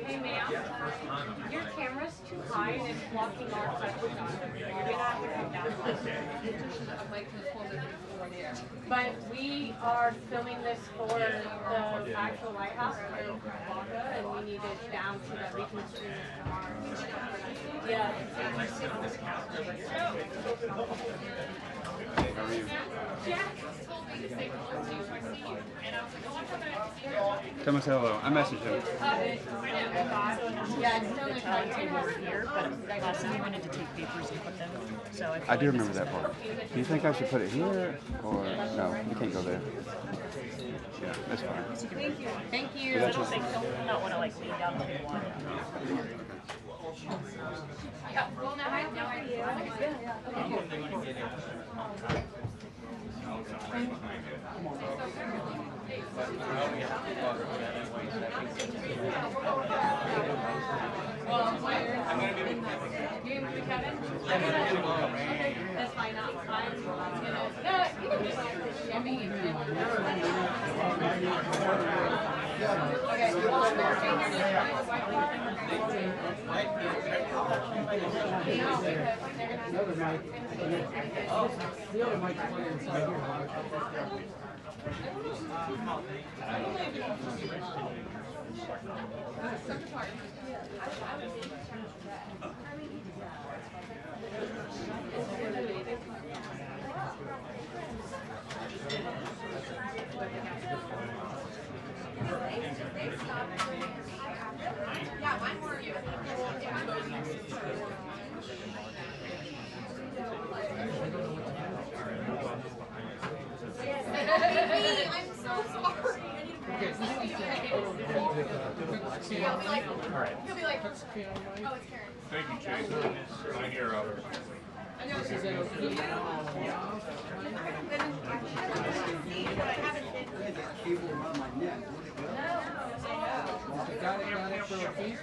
Hey ma'am, your camera's too high and it's blocking our question. You're gonna have to come down. But we are filming this for the actual White House for Waka, and we need it down so that we can stream it tomorrow. Yeah. Jack told me to say hello to you, so I see you. And I was like, oh, I thought I had to see you. Tell him I said hello. I messaged him. Yeah, it's still The table over here, but last time we wanted to take papers and put them. So I do remember that part. Do you think I should put it here or no? You can't go there. Yeah, that's fine. Thank you. Thank you. I don't think he'll not want to like lean down the table. Yeah, well, now I have no idea. Well, I'm going to be with Kevin. Okay, that's fine. I'm gonna. No, you can just Chevy. Okay, well, we're staying here The other microphone inside here. Yeah, mine were you. I'm so sorry. He'll be like, oh, it's Karen. Thank you, Chase. My hero. I know she's in. I haven't been. Cable around my neck. Got it for a piece?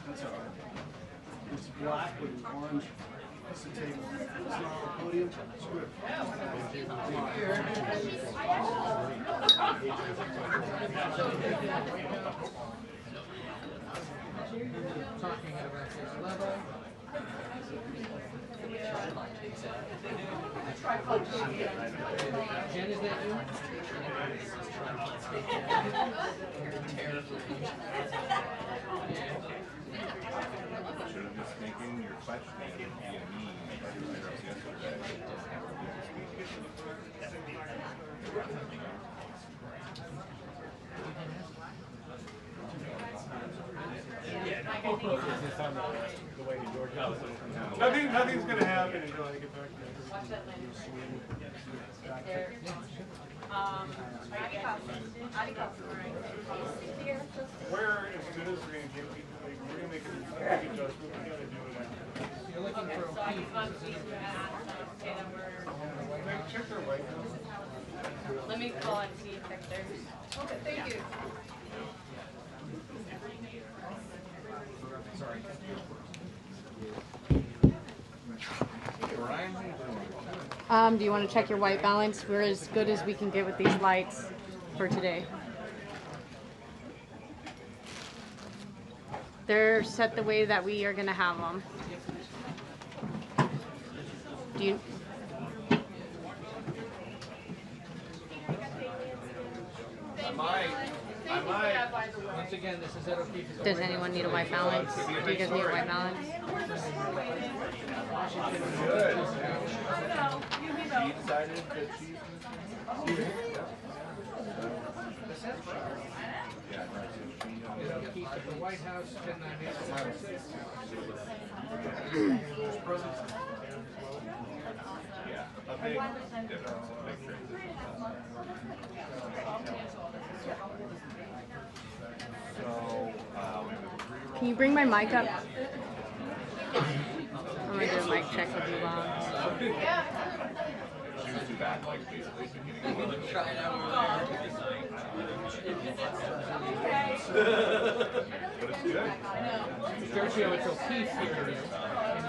That's all right. It's black with an orange. It's the table. It's not on the podium. It's good. Talking at about this level. Jen, is that you? Should have just taken your question and being mean. Nothing's going to happen until I get back there. Where, as good as we're going to get people, like, we're going to make a adjustment, we got to do it after. You're looking for a piece. Check their White House. Let me call and see if they're. Okay, thank you. Sorry. Do you want to check your white balance? We're as good as we can get with these lights for today. They're set the way that we are going to have them. Do you? I might. Once again, this is O'Keefe. Does anyone need a white balance? Do you guys need a white balance? Good. She decided that she's... O'Keefe at the White House, 1098. Yeah, a big difference, a big transition. So, Can you bring my mic up? I'm going to do a mic check with you, Bob. she was too bad, like, basically, Try it out. but it's good. Sergio, it's O'Keefe here. And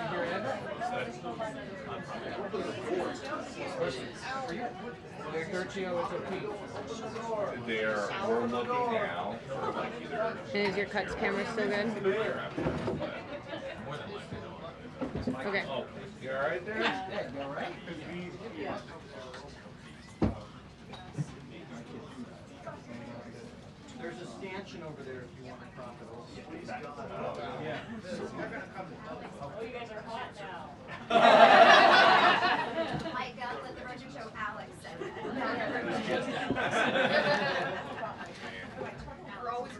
We're looking now for like either. And is your cuts camera still good? Okay. You alright there? Yeah, you all right? There's a stanchion over there if you want to prop it over. Yeah. Oh, you guys are hot now. Like let the record show Alex said that. We're always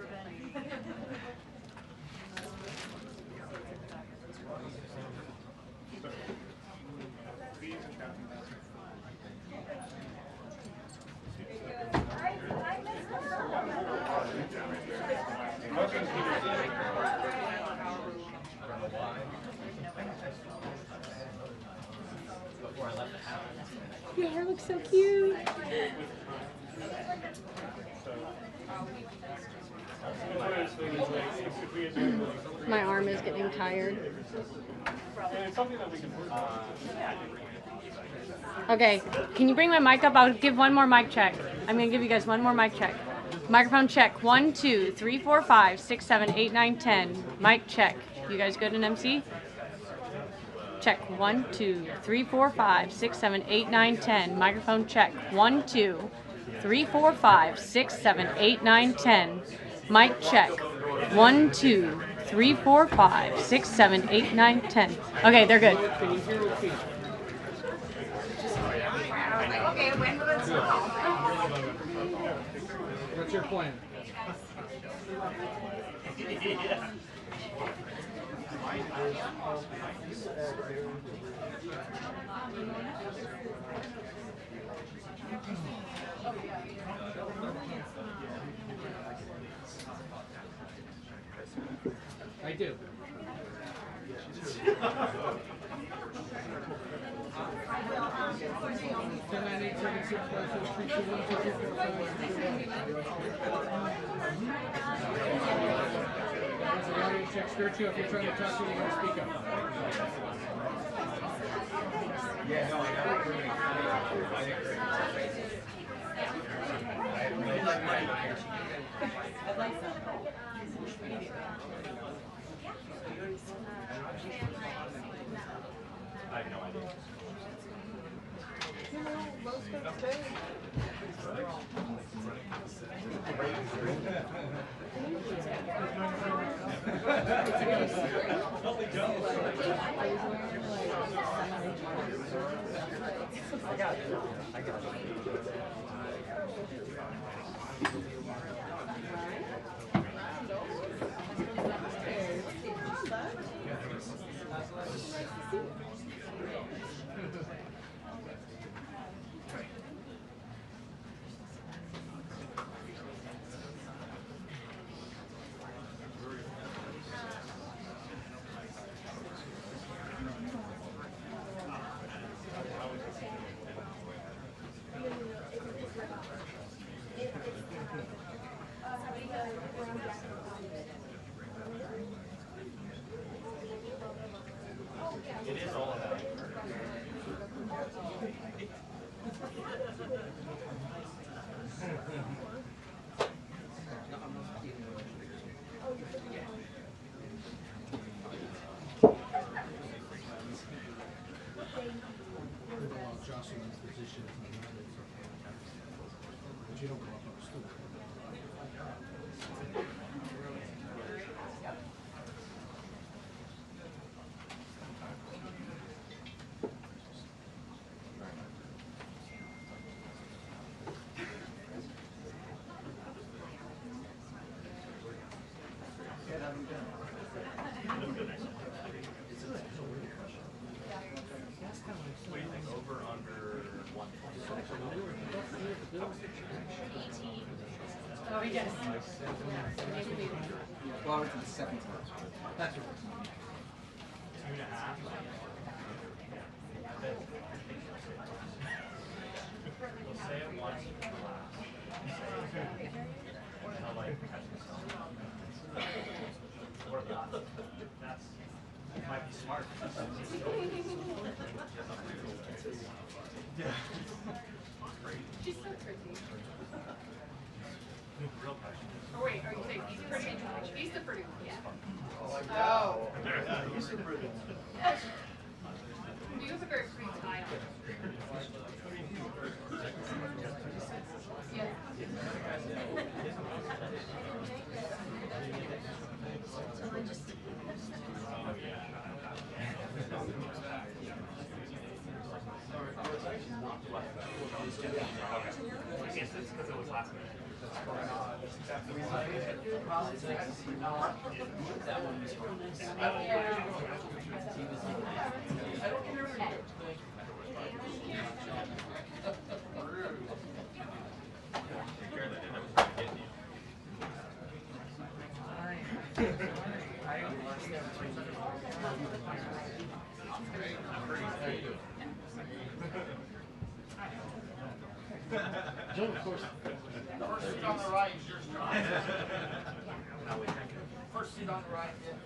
Your hair looks so cute. My arm is getting tired. It's something that we can work on. Okay, can you bring my mic up? I'll give one more mic check. I'm gonna give you guys one more mic check. Microphone check. 1, 2, 3, 4, 5, 6, 7, 8, 9, 10. Mic check. You guys good in MC? Check. 1, 2, 3, 4, 5, 6, 7, 8, 9, 10. Microphone check. 1, 2, 3, 4, 5, 6, 7, 8, 9, 10. Mic check. 1, 2, 3, 4, 5, 6, 7, 8, 9, 10. Okay, they're good. okay, when will it stop? What's your plan? I do. Check skirt you if you're trying to talk to me, you're going to speak up. Yeah, no, I have no idea. It is all about Jocelyn's position, but you don't go up on the stool. over under 1. Oh, yes. Well, it's the second time. That's right. 2.5. We'll say it once in class. I'll like catch myself. Or that's Might be smart. Yeah. She's so pretty. Real passion. Oh wait, are you saying he's pretty? He's the pretty one. Yeah. Oh. Yeah, he's so pretty. You have a very pretty tie on. Yeah. I guess it's because it was last minute. Joe, of course. First seat on the right is yours, John. First seat on the right, yeah.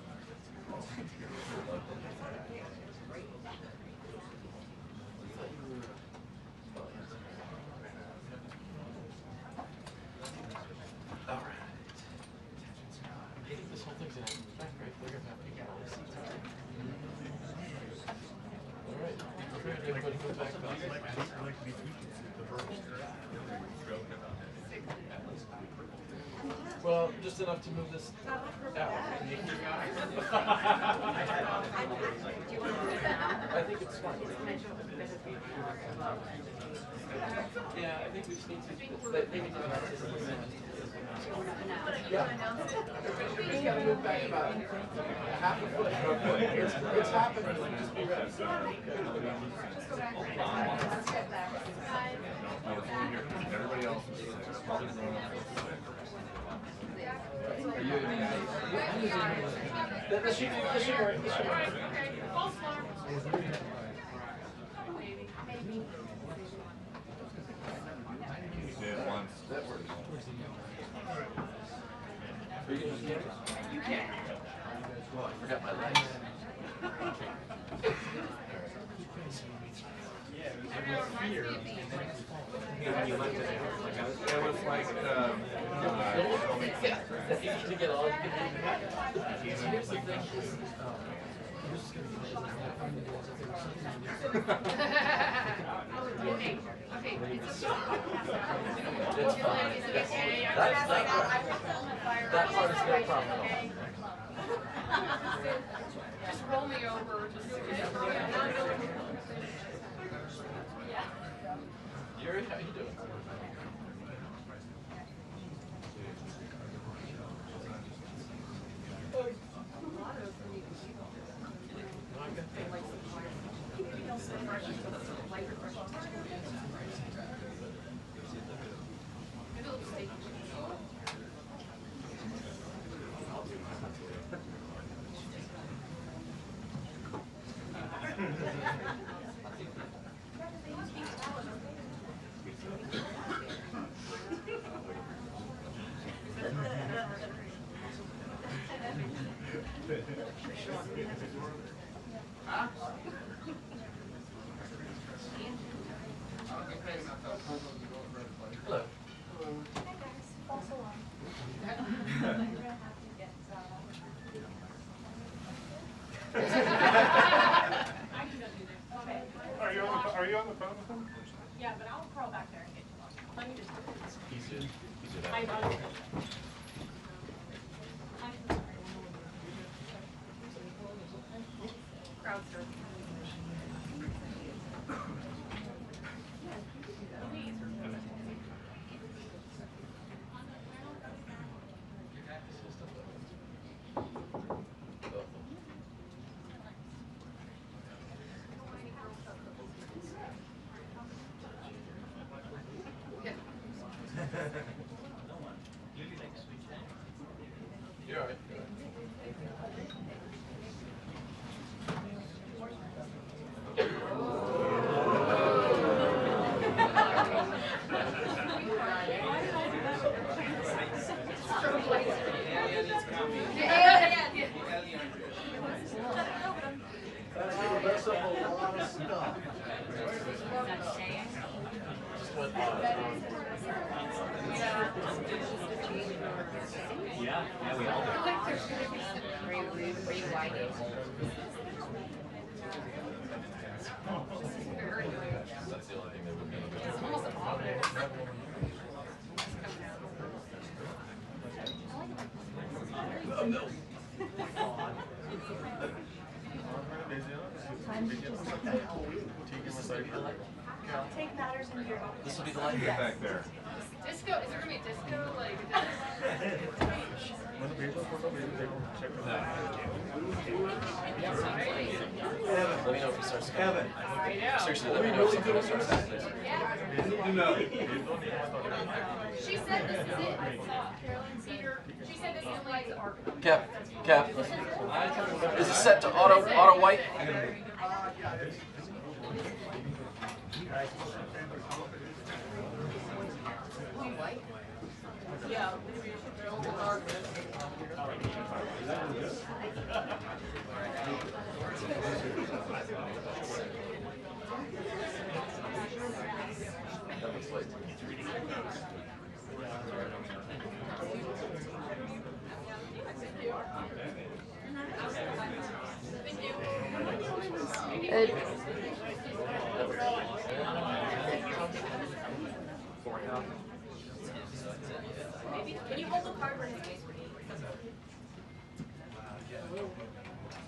Well, just enough to move this out. I think it's fine. Yeah, I think we just need to maybe do that. Yeah. Everybody's got to move back about half a foot. It's happening. Just be ready. Everybody else is probably growing up. This should work. This should work. False alarm. You say it once. That works. Are you going to get it? You can. Well, I forgot my legs. It was like, to get all Okay, it's a It's fine. That part is no problem at all. Just roll me over. Yuri, how you doing? Hello. Are you on the phone with him? Yeah, but I'll crawl back there and get you on. Let me just. He's in I got it. Crowd surf. You're all right. Yeah. That's gonna mess up a lot of stuff. Yeah, we all do. That's the only thing that would be. Oh, no. Take matters into your own. This will be the light back there. Disco, is there gonna be disco? Like, Let me know if it starts. Kevin. Seriously, let me know if something else starts happening. No. she said this is it. I saw Carolyn Cedar. She said this is like the arc. Cap, is it set to auto white? Yeah. Can you hold the card for his face for me?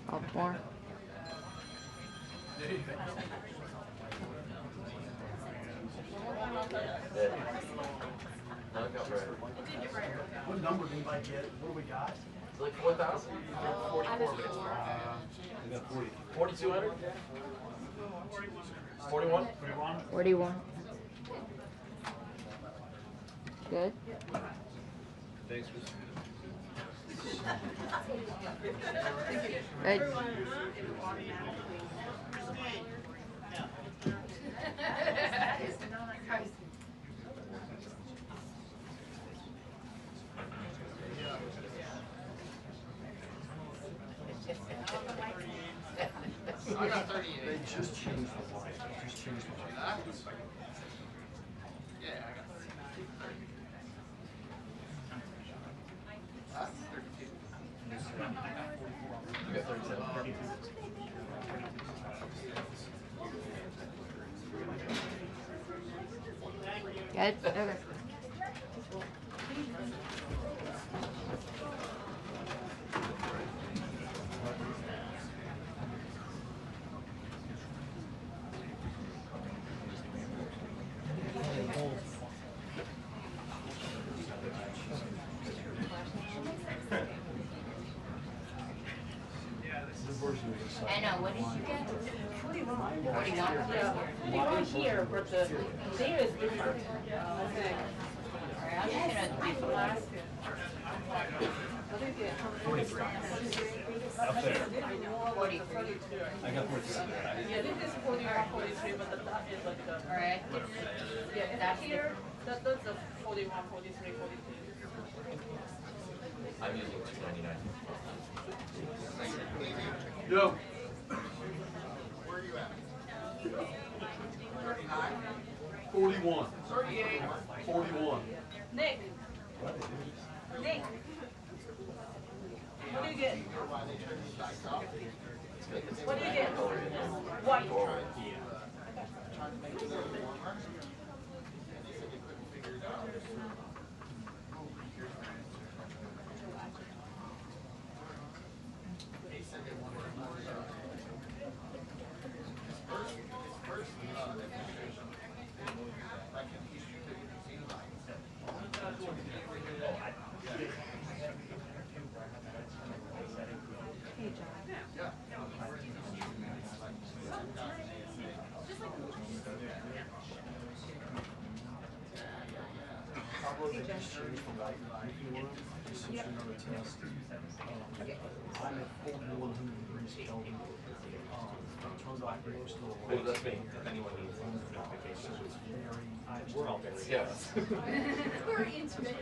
All four. What number did anybody get? What do we got? Like 4,000? 44 minutes. 4,200? 41? 41. Good. Thanks. Good. I got 38. They just changed the line. Just changed the line. Yeah, I got 32. That's 32. You got 37. Good. Okay. I know, what did you get? 41. You're here, but the data is different. I'm just gonna do Alaska. 43. Up there. 43. I got 43. Yeah, this is 41, 43, but the dot is like the. Alright. Yeah, that's here. That's the 41, 43, 42. I'm using 299. Yo. Where are you at? 41. 38. 41. Nick. Nick. What do you get? What do you get? White. They just changed the light line. Just since you know the test. I'm at 4100 degrees Kelvin. Turns out we're still Oh, that's me. If anyone needs notifications, very. we're all very. Yes. We're intimate.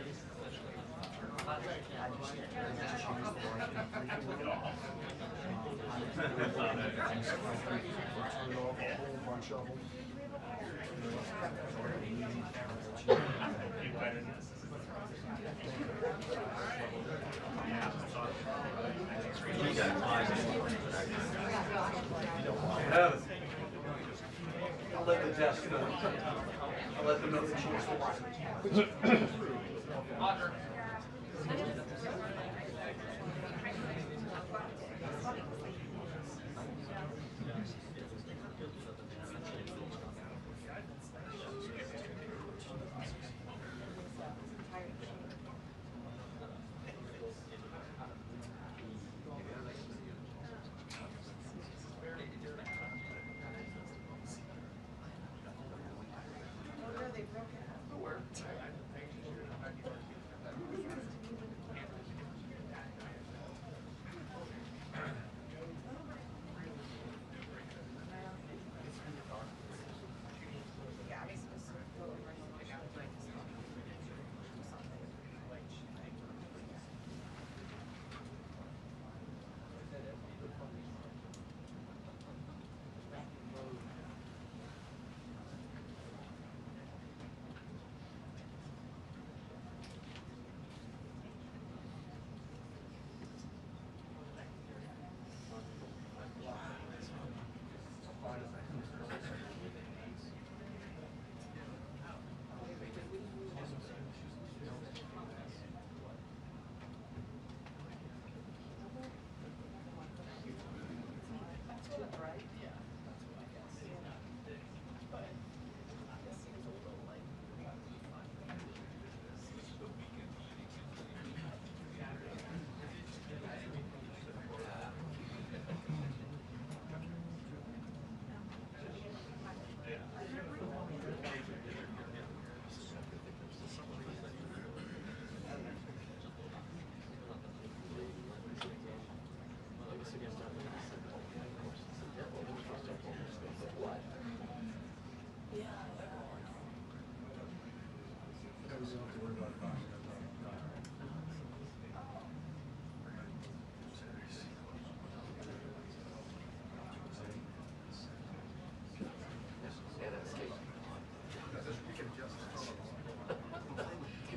I'll let the desk know. I'll let them know the change for one.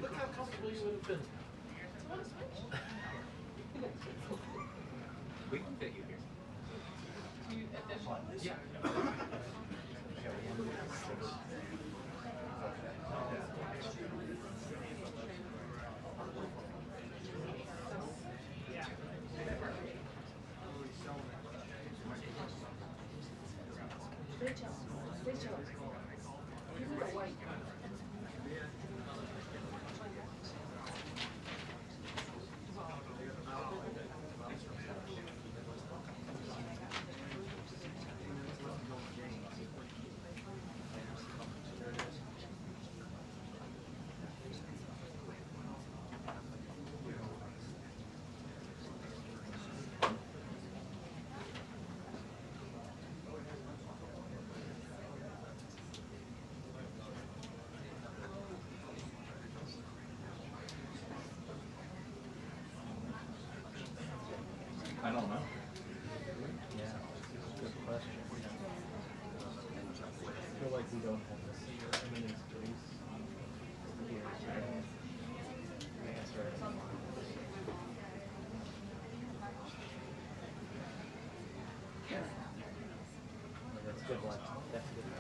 Look how comfortable you would have been. We can fit you here. Yeah. I don't know. Yeah, good question. I feel like we don't have this eminence grace here today. The answer is that's a good one. That's a good one.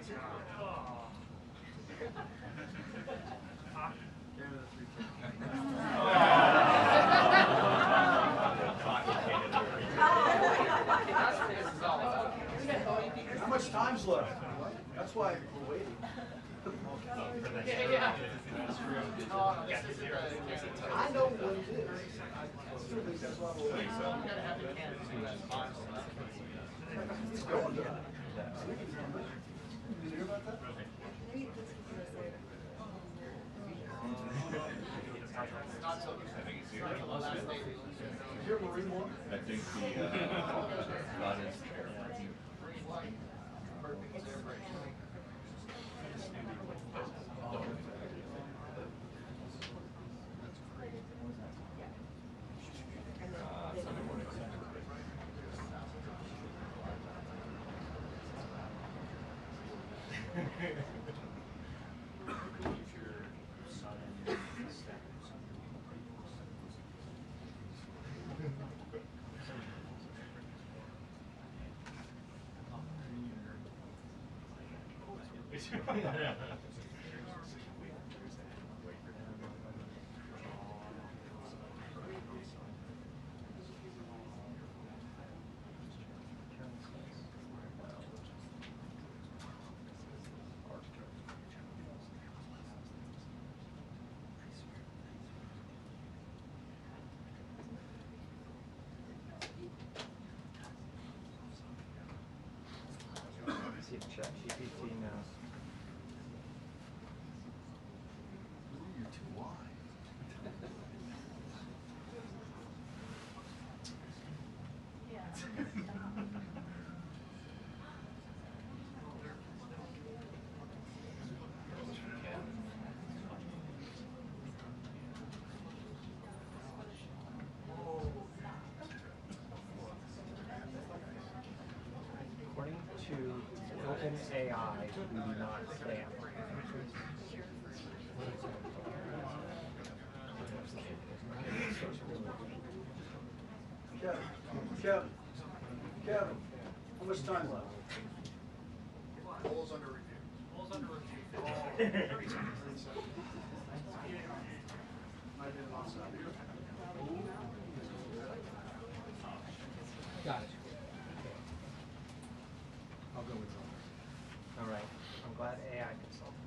How much time's left? That's why we're waiting. I know what it is. I still think that's why we're waiting. He's going there. Did you hear about that? Is your Marine one? I think the God is See the chat GPT now. You're too wide. According to OpenAI, we do not scam. Kevin, how much time left? Polls under review. Polls under review. Got it. I'll go with that. All right. I'm glad AI can solve this.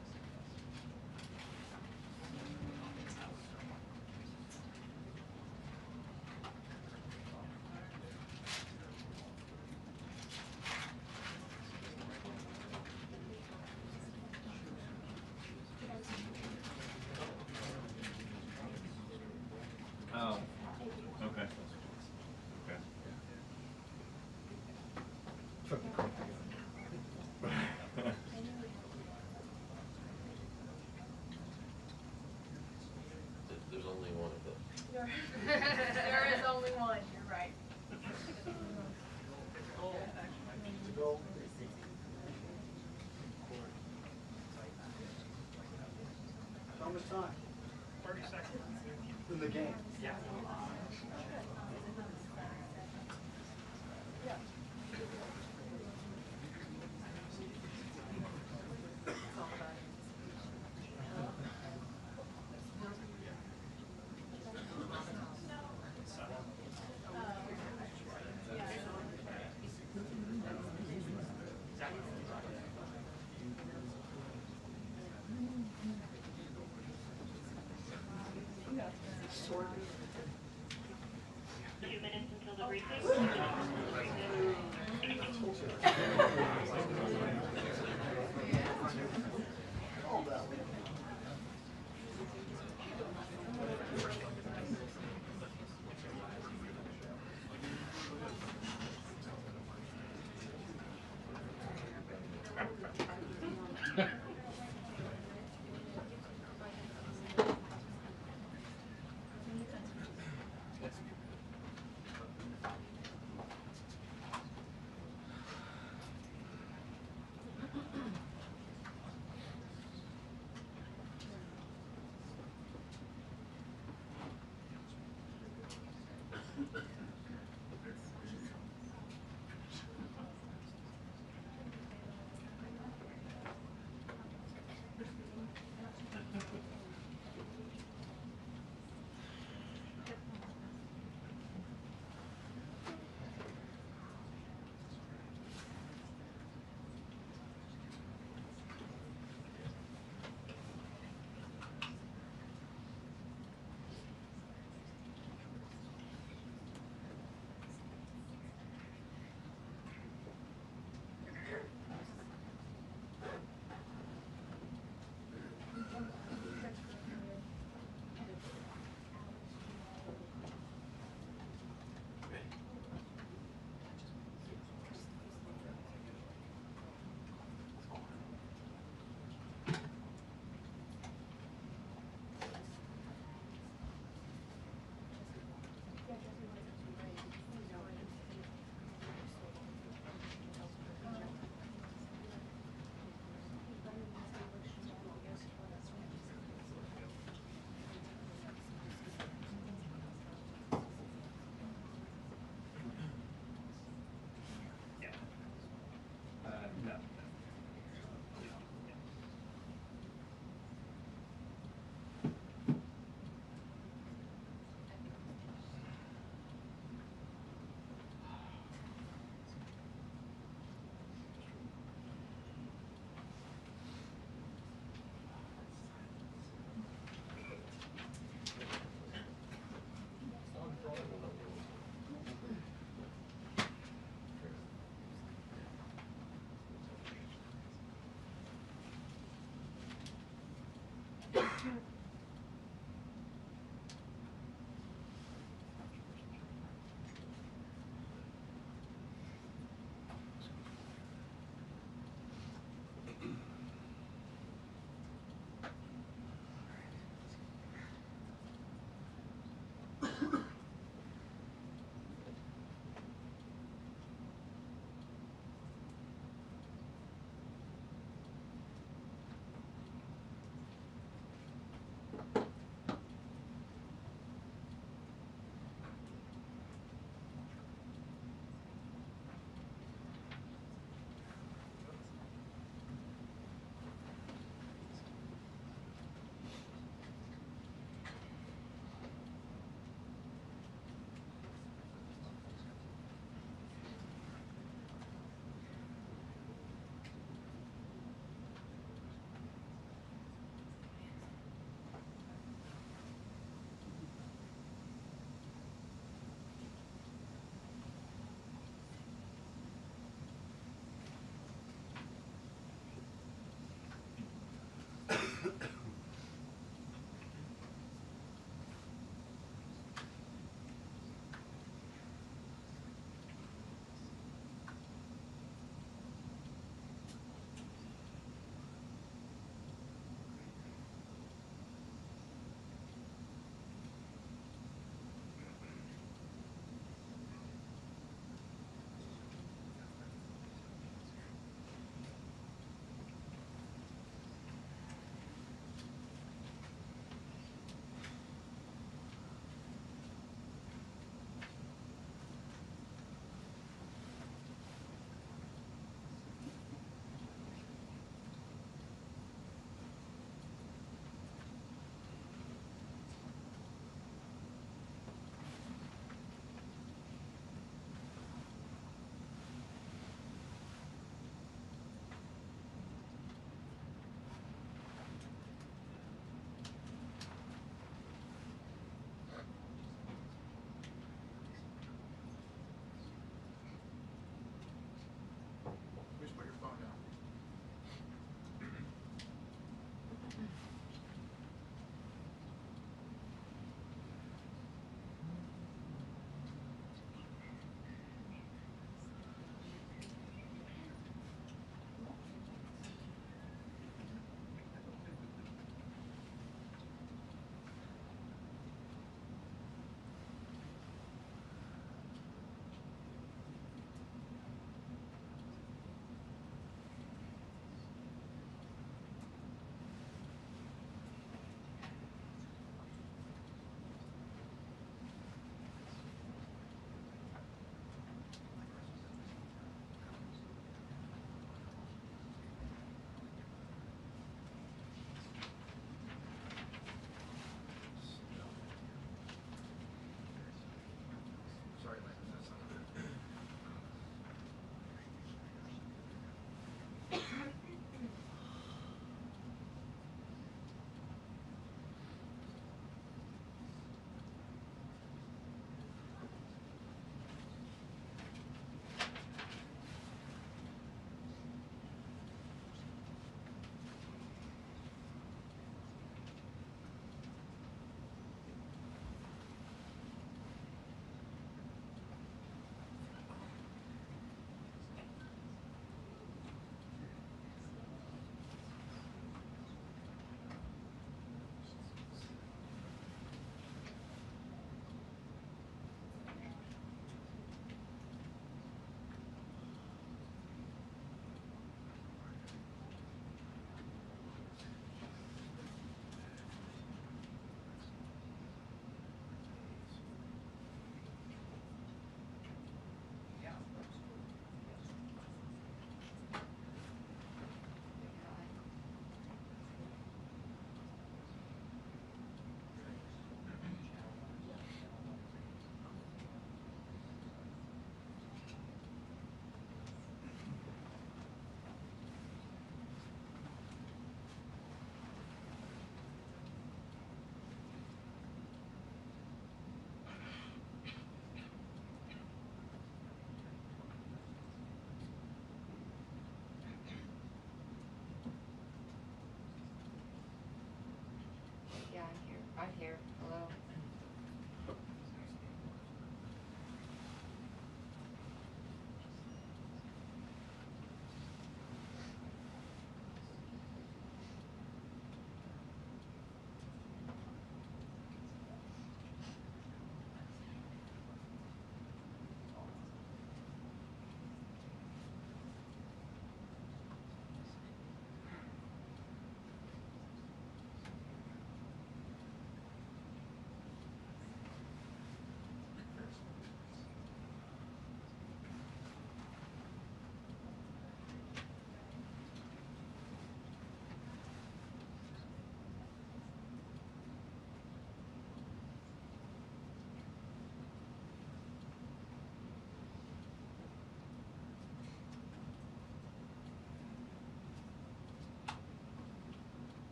Oh, okay. Okay. There's only one of them. There is only one, you're right. How much time? 30 seconds. In the game? Yeah.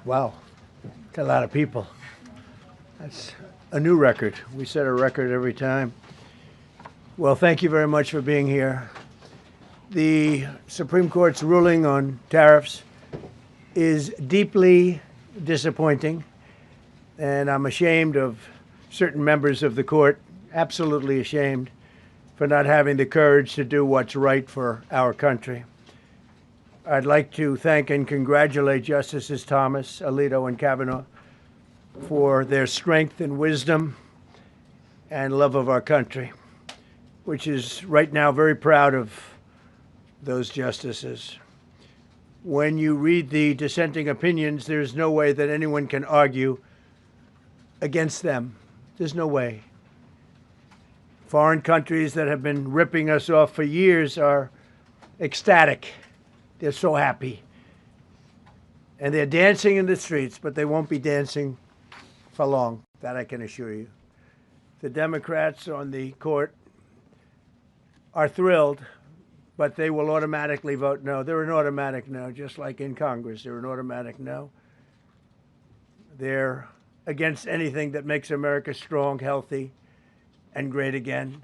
Wow, that's a lot of people. That's a new record. We set a record every time. Well, thank you very much for being here. The Supreme Court's ruling on tariffs is deeply disappointing, and I'm ashamed of certain members of the court, absolutely ashamed, for not having the courage to do what's right for our country. I'd like to thank and congratulate Justices Thomas, Alito, and Kavanaugh for their strength and wisdom and love of our country, which is right now very proud of those justices. When you read the dissenting opinions, there's no way that anyone can argue against them. There's no way. Foreign countries that have been ripping us off for years are ecstatic. They're so happy. And they're dancing in the streets, but they won't be dancing for long. That I can assure you. The Democrats on the court are thrilled, but they will automatically vote no. They're an automatic no, just like in Congress. They're an automatic no. They're against anything that makes America strong, healthy, and great again.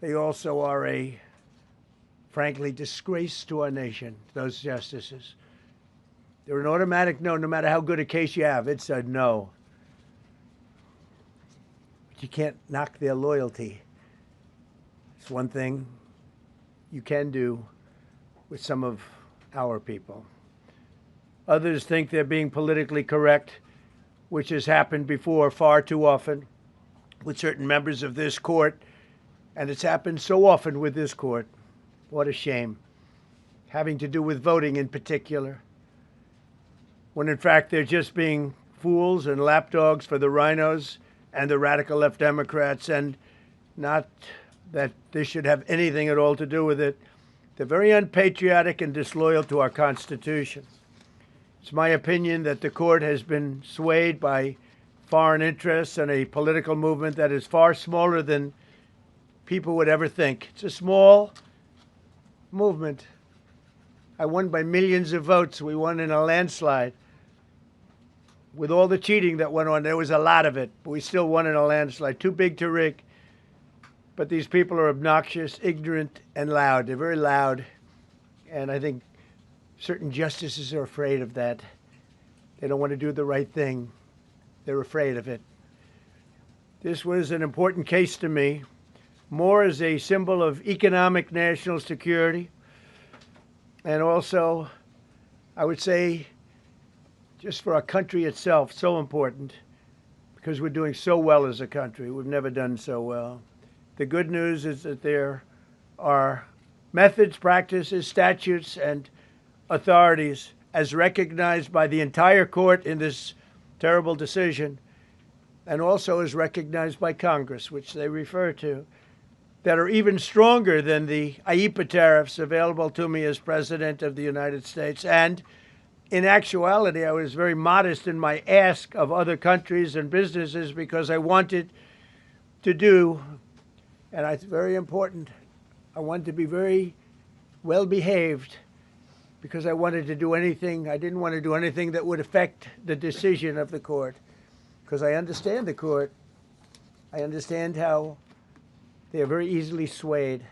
They also are a frankly, disgrace to our nation, those justices. They're an automatic no, no matter how good a case you have. It's a no. But you can't knock their loyalty. It's one thing you can do with some of our people. Others think they're being politically correct, which has happened before far too often with certain members of this court, and it's happened so often with this court. What a shame. Having to do with voting in particular, when in fact they're just being fools and lapdogs for the rhinos and the radical left Democrats, and not that this should have anything at all to do with it. They're very unpatriotic and disloyal to our Constitution. It's my opinion that the court has been swayed by foreign interests and a political movement that is far smaller than people would ever think. It's a small movement. I won by millions of votes. We won in a landslide. With all the cheating that went on, there was a lot of it, but we still won in a landslide. Too big to rig. But these people are obnoxious, ignorant, and loud. They're very loud. And I think certain justices are afraid of that. They don't want to do the right thing. They're afraid of it. This was an important case to me, more as a symbol of economic national security, and also, I would say, just for our country itself, so important, because we're doing so well as a country. We've never done so well. The good news is that there are methods, practices, statutes, and authorities, as recognized by the entire court in this terrible decision, and also as recognized by Congress, which they refer to, that are even stronger than the IEEPA tariffs available to me as President of the United States. And in actuality, I was very modest in my ask of other countries and businesses because I wanted to do, and it's very important, I wanted to be very well behaved because I wanted to do anything, I didn't want to do anything that would affect the decision of the court, because I understand the court. I understand how they are very easily swayed.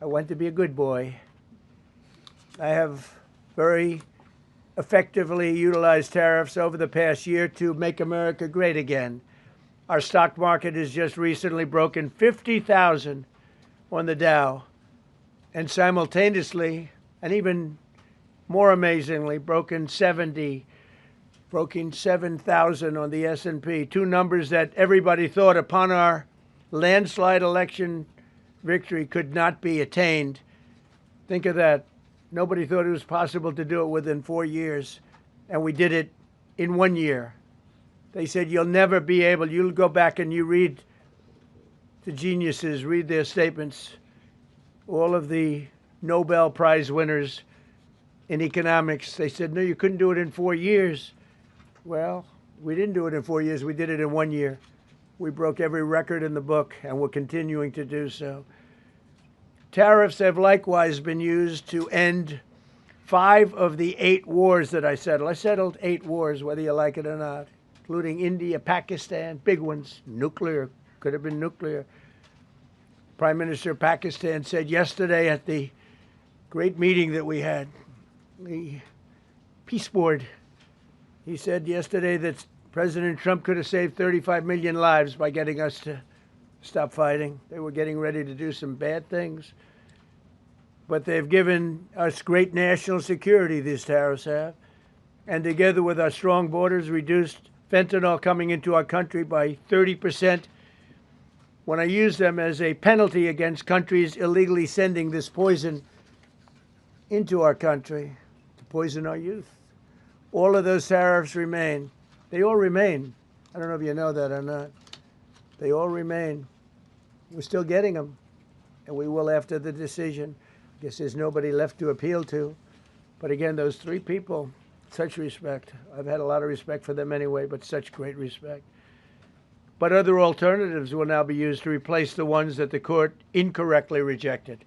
I want to be a good boy. I have very effectively utilized tariffs over the past year to make America great again. Our stock market has just recently broken 50,000 on the Dow, and simultaneously, and even more amazingly, broken 7,000 on the S&P, two numbers that everybody thought upon our landslide election victory could not be attained. Think of that. Nobody thought it was possible to do it within 4 years, and we did it in 1 year. They said, you'll never be able, you'll go back and you read the geniuses, read their statements, all of the Nobel Prize winners in economics. They said, no, you couldn't do it in 4 years. Well, we didn't do it in 4 years. We did it in 1 year. We broke every record in the book, and we're continuing to do so. Tariffs have likewise been used to end 5 of the 8 wars that I settled. I settled 8 wars, whether you like it or not, including India, Pakistan, big ones, nuclear, could have been nuclear. Prime Minister of Pakistan said yesterday at the great meeting that we had, the Peace Board, he said yesterday that President Trump could have saved 35 million lives by getting us to stop fighting. They were getting ready to do some bad things. But they've given us great national security, these tariffs have. And together with our strong borders, reduced fentanyl coming into our country by 30%. When I use them as a penalty against countries illegally sending this poison into our country to poison our youth. All of those tariffs remain. They all remain. I don't know if you know that or not. They all remain. We're still getting them, and we will after the decision. I guess there's nobody left to appeal to. But again, those 3 people, such respect. I've had a lot of respect for them anyway, but such great respect. But other alternatives will now be used to replace the ones that the court incorrectly rejected.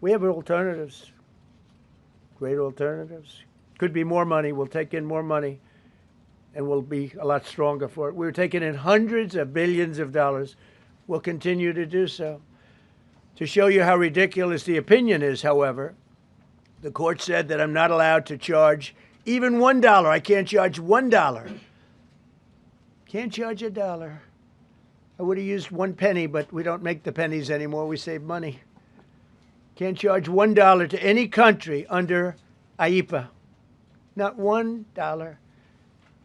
We have alternatives, great alternatives. Could be more money. We'll take in more money, and we'll be a lot stronger for it. We're taking in hundreds of billions of dollars. We'll continue to do so. To show you how ridiculous the opinion is, however, the court said that I'm not allowed to charge even $1. I can't charge $1. Can't charge $1. I would have used 1 penny, but we don't make the pennies anymore. We save money. Can't charge $1 to any country under IEPA. Not $1.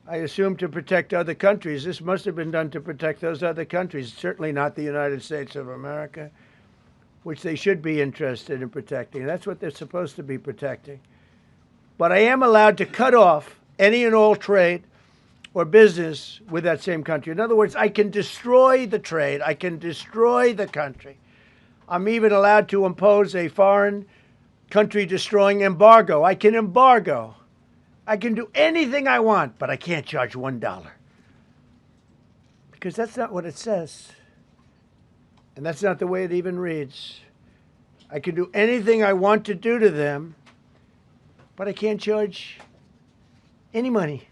I assume to protect other countries. This must have been done to protect those other countries, certainly not the United States of America, which they should be interested in protecting. That's what they're supposed to be protecting. But I am allowed to cut off any and all trade or business with that same country. In other words, I can destroy the trade. I can destroy the country. I'm even allowed to impose a foreign country destroying embargo. I can embargo. I can do anything I want, but I can't charge $1. Because that's not what it says. And that's not the way it even reads. I can do anything I want to do to them, but I can't charge any money.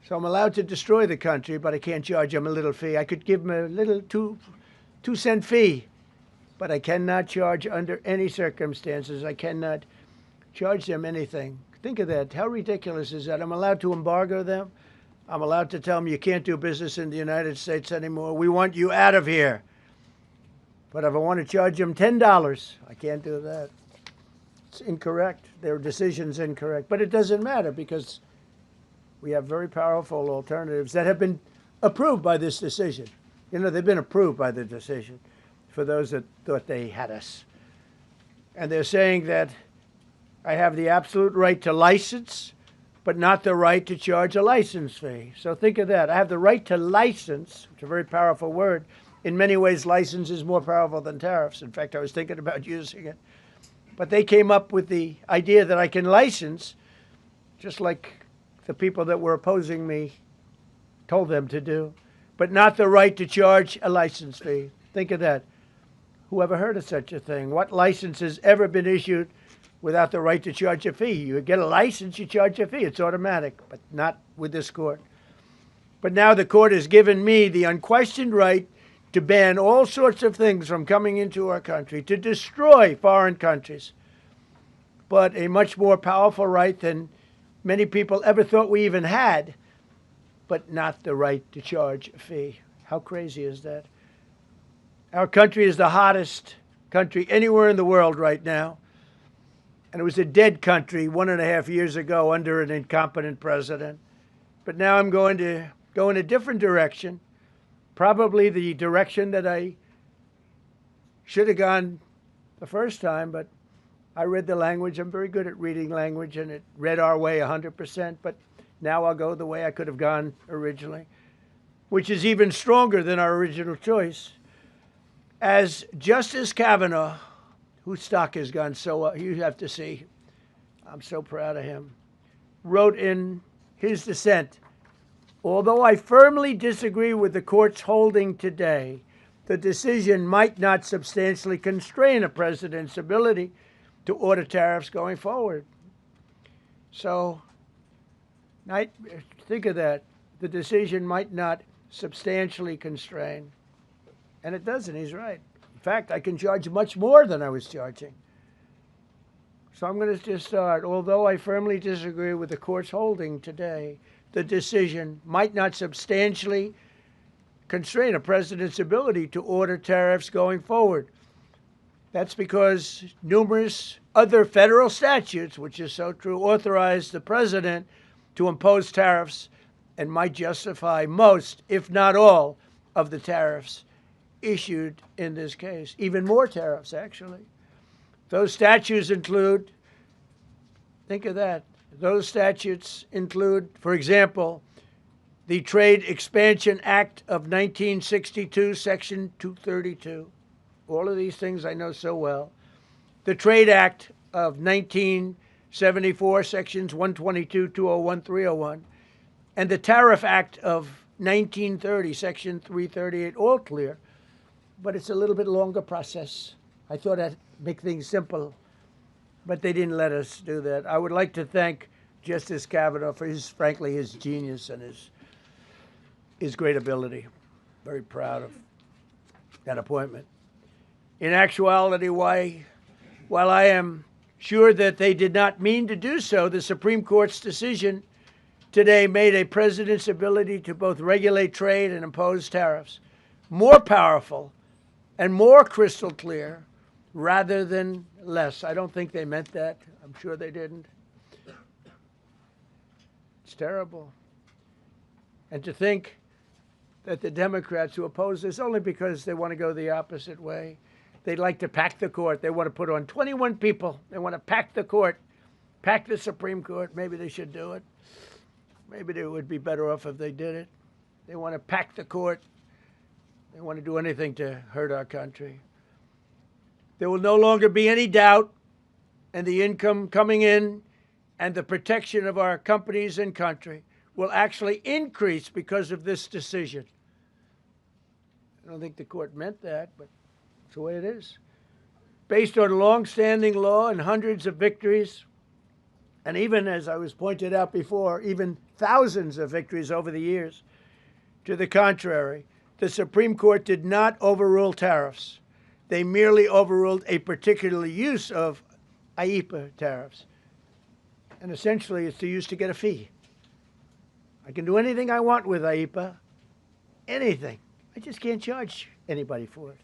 So I'm allowed to destroy the country, but I can't charge them a little fee. I could give them a little 2-cent fee, but I cannot charge under any circumstances. I cannot charge them anything. Think of that. How ridiculous is that? I'm allowed to embargo them. I'm allowed to tell them you can't do business in the United States anymore. We want you out of here. But if I want to charge them $10, I can't do that. It's incorrect. Their decision's incorrect. But it doesn't matter because we have very powerful alternatives that have been approved by this decision. You know, they've been approved by the decision for those that thought they had us. And they're saying that I have the absolute right to license, but not the right to charge a license fee. So think of that. I have the right to license, which is a very powerful word. In many ways, license is more powerful than tariffs. In fact, I was thinking about using it. But they came up with the idea that I can license, just like the people that were opposing me told them to do, but not the right to charge a license fee. Think of that. Who ever heard of such a thing? What license has ever been issued without the right to charge a fee? You get a license, you charge a fee. It's automatic, but not with this court. But now the court has given me the unquestioned right to ban all sorts of things from coming into our country, to destroy foreign countries. But a much more powerful right than many people ever thought we even had, but not the right to charge a fee. How crazy is that? Our country is the hottest country anywhere in the world right now. And it was a dead country 1.5 years ago under an incompetent president. But now I'm going to go in a different direction, probably the direction that I should have gone the first time, but I read the language. I'm very good at reading language, and it read our way 100%, but now I'll go the way I could have gone originally, which is even stronger than our original choice. As Justice Kavanaugh, whose stock has gone so up, you have to see, I'm so proud of him, wrote in his dissent, although I firmly disagree with the court's holding today, the decision might not substantially constrain a president's ability to order tariffs going forward. So, think of that. The decision might not substantially constrain. And it doesn't, he's right. In fact, I can charge much more than I was charging. So I'm going to just start. Although I firmly disagree with the court's holding today, the decision might not substantially constrain a president's ability to order tariffs going forward. That's because numerous other federal statutes, which is so true, authorize the president to impose tariffs and might justify most, if not all, of the tariffs issued in this case. Even more tariffs, actually. Those statutes include, think of that, those statutes include, for example, the Trade Expansion Act of 1962, Section 232. All of these things I know so well. The Trade Act of 1974, Sections 122, 201, 301. And the Tariff Act of 1930, Section 338, all clear. But it's a little bit longer process. I thought I'd make things simple, but they didn't let us do that. I would like to thank Justice Kavanaugh for frankly, his genius and his great ability. Very proud of that appointment. In actuality, while I am sure that they did not mean to do so, the Supreme Court's decision today made a president's ability to both regulate trade and impose tariffs more powerful and more crystal clear rather than less. I don't think they meant that. I'm sure they didn't. It's terrible. And to think that the Democrats who oppose this only because they want to go the opposite way, they'd like to pack the court. They want to put on 21 people. They want to pack the court, pack the Supreme Court. Maybe they should do it. Maybe they would be better off if they did it. They want to pack the court. They want to do anything to hurt our country. There will no longer be any doubt, and the income coming in and the protection of our companies and country will actually increase because of this decision. I don't think the court meant that, but it's the way it is. Based on long-standing law and hundreds of victories, and even, as I was pointed out before, even thousands of victories over the years, to the contrary, the Supreme Court did not overrule tariffs. They merely overruled a particular use of IEEPA tariffs. And essentially, it's used to get a fee. I can do anything I want with IEEPA, anything. I just can't charge anybody for it.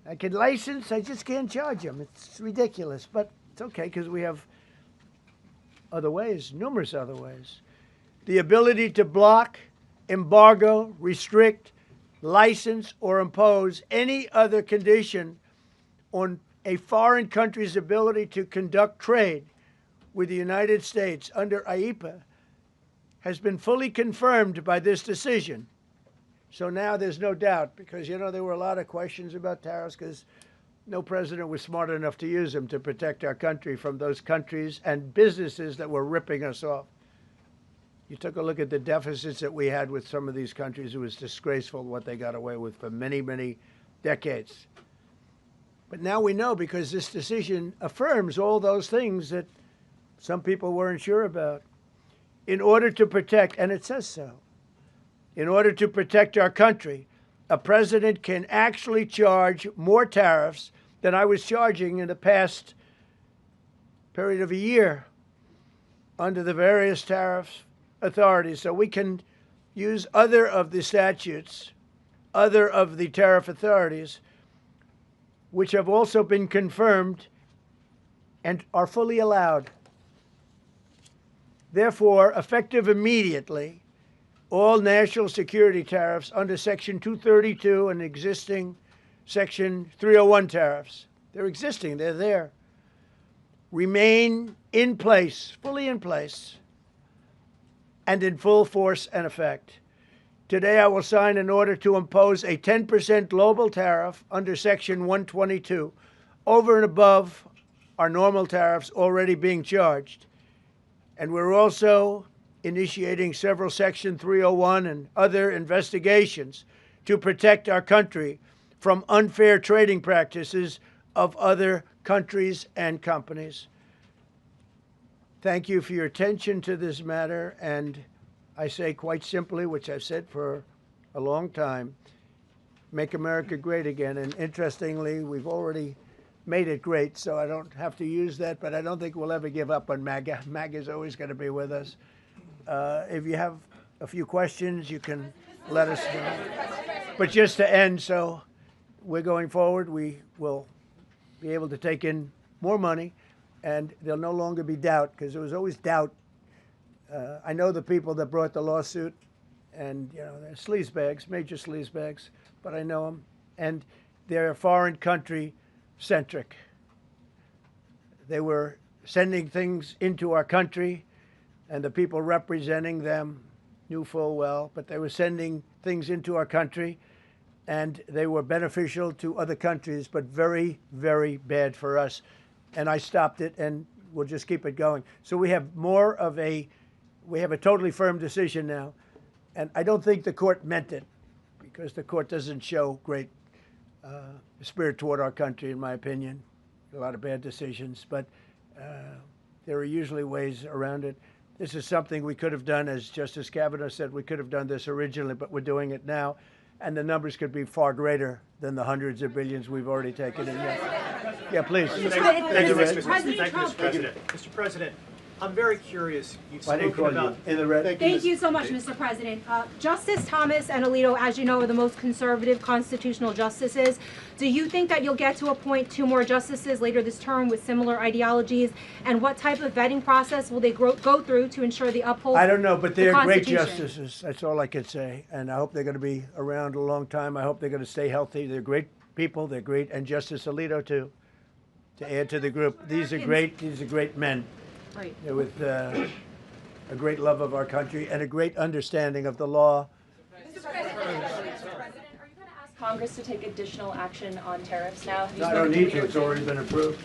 I can license, I just can't charge them. It's ridiculous, but it's okay because we have other ways, numerous other ways. The ability to block, embargo, restrict, license, or impose any other condition on a foreign country's ability to conduct trade with the United States under IEEPA has been fully confirmed by this decision. So now there's no doubt, because, you know, there were a lot of questions about tariffs because no president was smart enough to use them to protect our country from those countries and businesses that were ripping us off. You took a look at the deficits that we had with some of these countries. It was disgraceful what they got away with for many, many decades. But now we know, because this decision affirms all those things that some people weren't sure about. In order to protect, and it says so, in order to protect our country, a president can actually charge more tariffs than I was charging in the past period of a year under the various tariff authorities. So we can use other of the statutes, other of the tariff authorities, which have also been confirmed and are fully allowed. Therefore, effective immediately, all national security tariffs under Section 232 and existing Section 301 tariffs, they're existing, they're there, remain in place, fully in place, and in full force and effect. Today, I will sign an order to impose a 10% global tariff under Section 122 over and above our normal tariffs already being charged. And we're also initiating several Section 301 and other investigations to protect our country from unfair trading practices of other countries and companies. Thank you for your attention to this matter, and I say quite simply, which I've said for a long time, make America great again. And interestingly, we've already made it great, so I don't have to use that, but I don't think we'll ever give up on MAGA. MAGA is always going to be with us. If you have a few questions, you can let us know. But just to end, so we're going forward, we will be able to take in more money, and there'll no longer be doubt, because there was always doubt. I know the people that brought the lawsuit, and they're sleazebags, major sleazebags, but I know them, and they're foreign country centric. They were sending things into our country, and the people representing them knew full well, but they were sending things into our country, and they were beneficial to other countries, but very, very bad for us. And I stopped it, and we'll just keep it going. So we have a totally firm decision now, and I don't think the court meant it, because the court doesn't show great spirit toward our country, in my opinion. A lot of bad decisions, but there are usually ways around it. This is something we could have done, as Justice Kavanaugh said, we could have done this originally, but we're doing it now, and the numbers could be far greater than the hundreds of billions we've already taken in. Yeah, please. Thank you, Mr. President. Mr. President, I'm very curious. You've spoken about in the red. Thank you so much, Mr. President. Justice Thomas and Alito, as you know, are the most conservative constitutional justices. Do you think that you'll get to appoint 2 more justices later this term with similar ideologies? And what type of vetting process will they go through to ensure they uphold I don't know, but they're the great justices. That's all I can say. And I hope they're going to be around a long time. I hope they're going to stay healthy. They're great people. They're great. And Justice Alito, too, to add to the group. These are great men. Right. With a great love of our country and a great understanding of the law. Mr. President, are you going to ask Congress to take additional action on tariffs now? No, I don't need to. It's already been approved.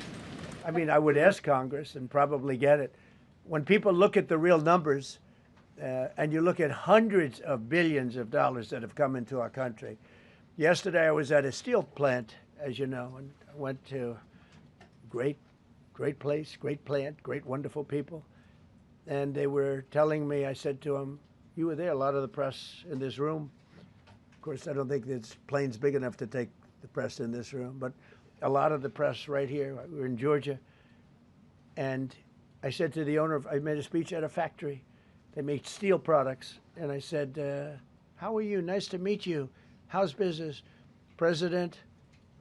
I mean, I would ask Congress and probably get it. When people look at the real numbers, and you look at hundreds of billions of dollars that have come into our country. Yesterday, I was at a steel plant, as you know, and I went to great place, great plant, great, wonderful people. And they were telling me, I said to them, you were there, a lot of the press in this room. Of course, I don't think this plane's big enough to take the press in this room, but a lot of the press right here. We were in Georgia. And I said to the owner, I made a speech at a factory. They make steel products. And I said, how are you? Nice to meet you. How's business? President,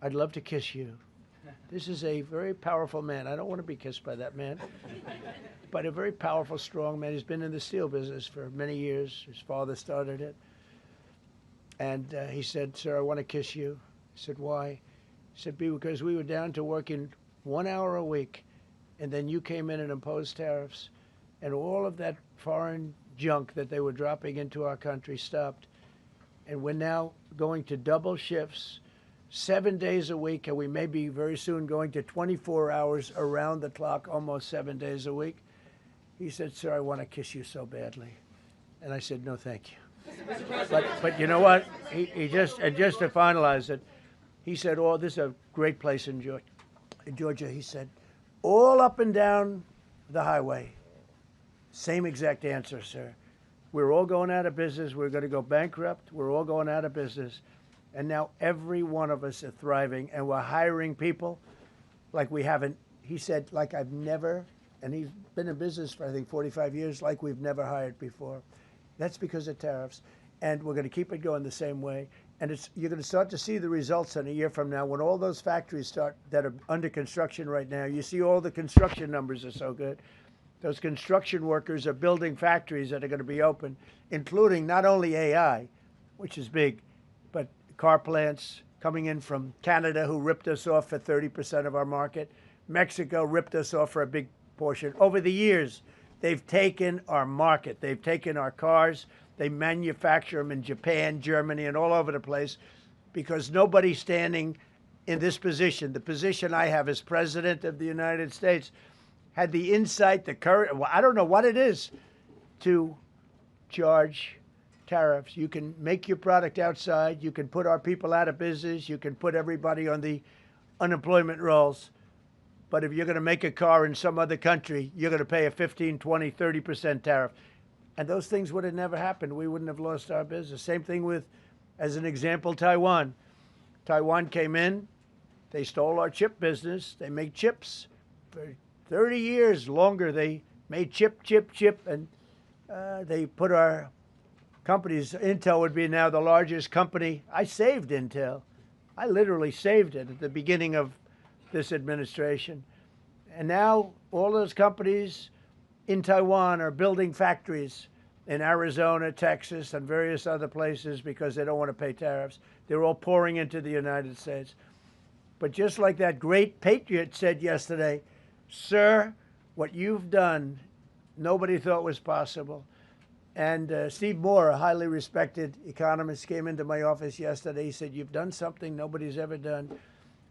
I'd love to kiss you. This is a very powerful man. I don't want to be kissed by that man, but a very powerful, strong man. He's been in the steel business for many years. His father started it. And he said, sir, I want to kiss you. I said, why? He said, because we were down to working 1 hour a week, and then you came in and imposed tariffs, and all of that foreign junk that they were dropping into our country stopped. And we're now going to double shifts, 7 days a week, and we may be very soon going to 24 hours around the clock, almost 7 days a week. He said, sir, I want to kiss you so badly. And I said, no, thank you. But you know what? He just to finalize it, he said, oh, this is a great place in Georgia. He said, all up and down the highway, same exact answer, sir. we're all going out of business. We're going to go bankrupt. We're all going out of business. And now every one of us are thriving, and we're hiring people like we haven't. He said, like I've never, and he's been in business for, I think, 45 years, like we've never hired before. That's because of tariffs. And we're going to keep it going the same way. And you're going to start to see the results in a year from now when all those factories start that are under construction right now. You see all the construction numbers are so good. Those construction workers are building factories that are going to be open, including not only AI, which is big, but car plants coming in from Canada, who ripped us off for 30% of our market. Mexico ripped us off for a big portion. Over the years, they've taken our market. They've taken our cars. They manufacture them in Japan, Germany, and all over the place because nobody's standing in this position. The position I have as President of the United States had the insight, the courage, well, I don't know what it is, to charge tariffs. You can make your product outside. You can put our people out of business. You can put everybody on the unemployment rolls. But if you're going to make a car in some other country, you're going to pay a 15, 20, 30% tariff. And those things would have never happened. We wouldn't have lost our business. Same thing with, as an example, Taiwan. Taiwan came in. They stole our chip business. They make chips. For 30 years longer, they made chip. And they put our companies. Intel would be now the largest company. I saved Intel. I literally saved it at the beginning of this administration. And now all those companies in Taiwan are building factories in Arizona, Texas, and various other places because they don't want to pay tariffs. They're all pouring into the United States. But just like that great patriot said yesterday, sir, what you've done, nobody thought was possible. And Steve Moore, a highly respected economist, came into my office yesterday. He said, you've done something nobody's ever done.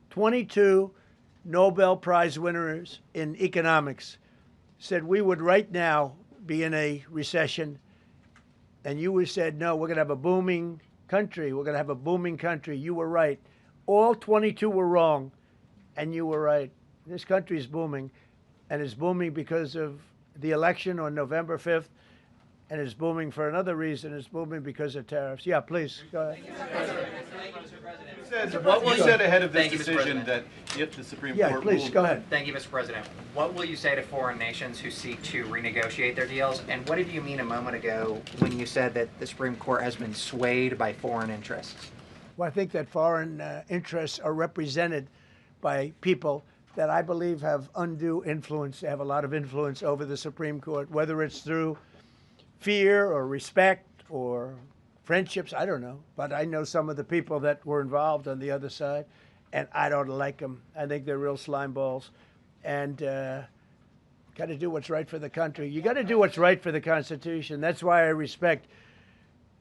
22 Nobel Prize winners in economics said we would right now be in a recession. And you said, no, we're going to have a booming country. We're going to have a booming country. You were right. All 22 were wrong, and you were right. This country is booming, and it's booming because of the election on November 5th, and it's booming for another reason. It's booming because of tariffs. Yeah, please, go ahead. What will you say ahead of this decision that if the Supreme Court please, ruled? go ahead. Thank you, Mr. President. What will you say to foreign nations who seek to renegotiate their deals? And what did you mean a moment ago when you said that the Supreme Court has been swayed by foreign interests? Well, I think that foreign interests are represented by people that I believe have undue influence. They have a lot of influence over the Supreme Court, whether it's through fear or respect or friendships, I don't know. But I know some of the people that were involved on the other side, and I don't like them. I think they're real slime balls. And got to do what's right for the country. You got to do what's right for the Constitution. That's why I respect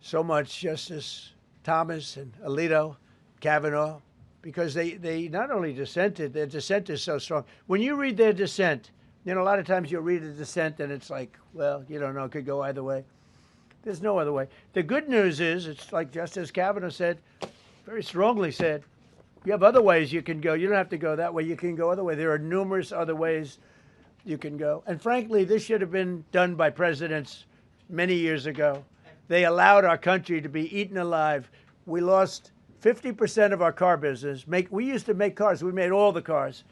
so much Justice Thomas and Alito, Kavanaugh, because they not only dissented, their dissent is so strong. When you read their dissent, you know, a lot of times you'll read a dissent and it's like, well, you don't know, it could go either way. There's no other way. The good news is, it's like Justice Kavanaugh said, very strongly said, you have other ways you can go. You don't have to go that way. You can go other way. There are numerous other ways you can go. And frankly, this should have been done by presidents many years ago. They allowed our country to be eaten alive. We lost 50% of our car business. We used to make cars. We made all the cars.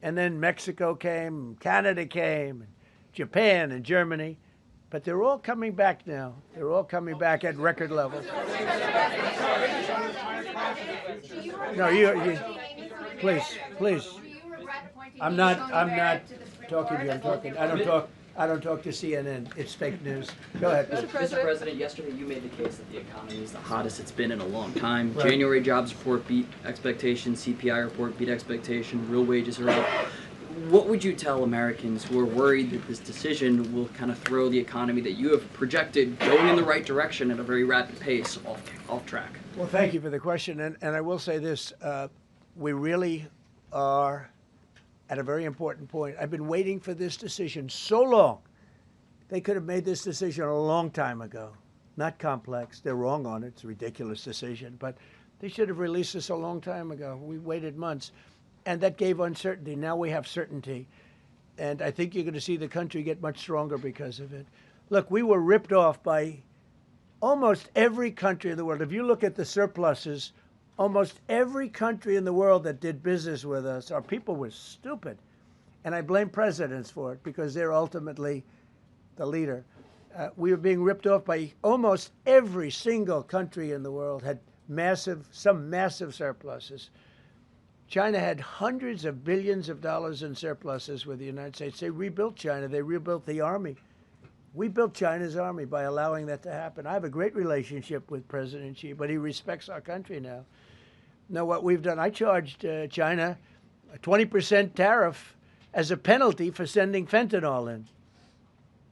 And then Mexico came, Canada came, Japan and Germany. But they're all coming back now. They're all coming back at record levels. No, you please. I'm not talking to you. I don't talk to CNN. It's fake news. Go ahead. Mr. President, yesterday you made the case that the economy is the hottest it's been in a long time. Right. January jobs report beat expectations. CPI report beat expectation. Real wages are up. What would you tell Americans who are worried that this decision will kind of throw the economy that you have projected going in the right direction at a very rapid pace off track? Well, thank you for the question. And I will say this. We really are at a very important point. I've been waiting for this decision so long. They could have made this decision a long time ago. Not complex. They're wrong on it. It's a ridiculous decision. But they should have released this a long time ago. We waited months. And that gave uncertainty. Now we have certainty. And I think you're going to see the country get much stronger because of it. Look, we were ripped off by almost every country in the world. If you look at the surpluses, almost every country in the world that did business with us, our people were stupid. And I blame presidents for it because they're ultimately the leader. We were being ripped off by almost every single country in the world, had some massive surpluses. China had hundreds of billions of dollars in surpluses with the United States. They rebuilt China. They rebuilt the army. We built China's army by allowing that to happen. I have a great relationship with President Xi, but he respects our country now. Now, what we've done, I charged China a 20% tariff as a penalty for sending fentanyl in.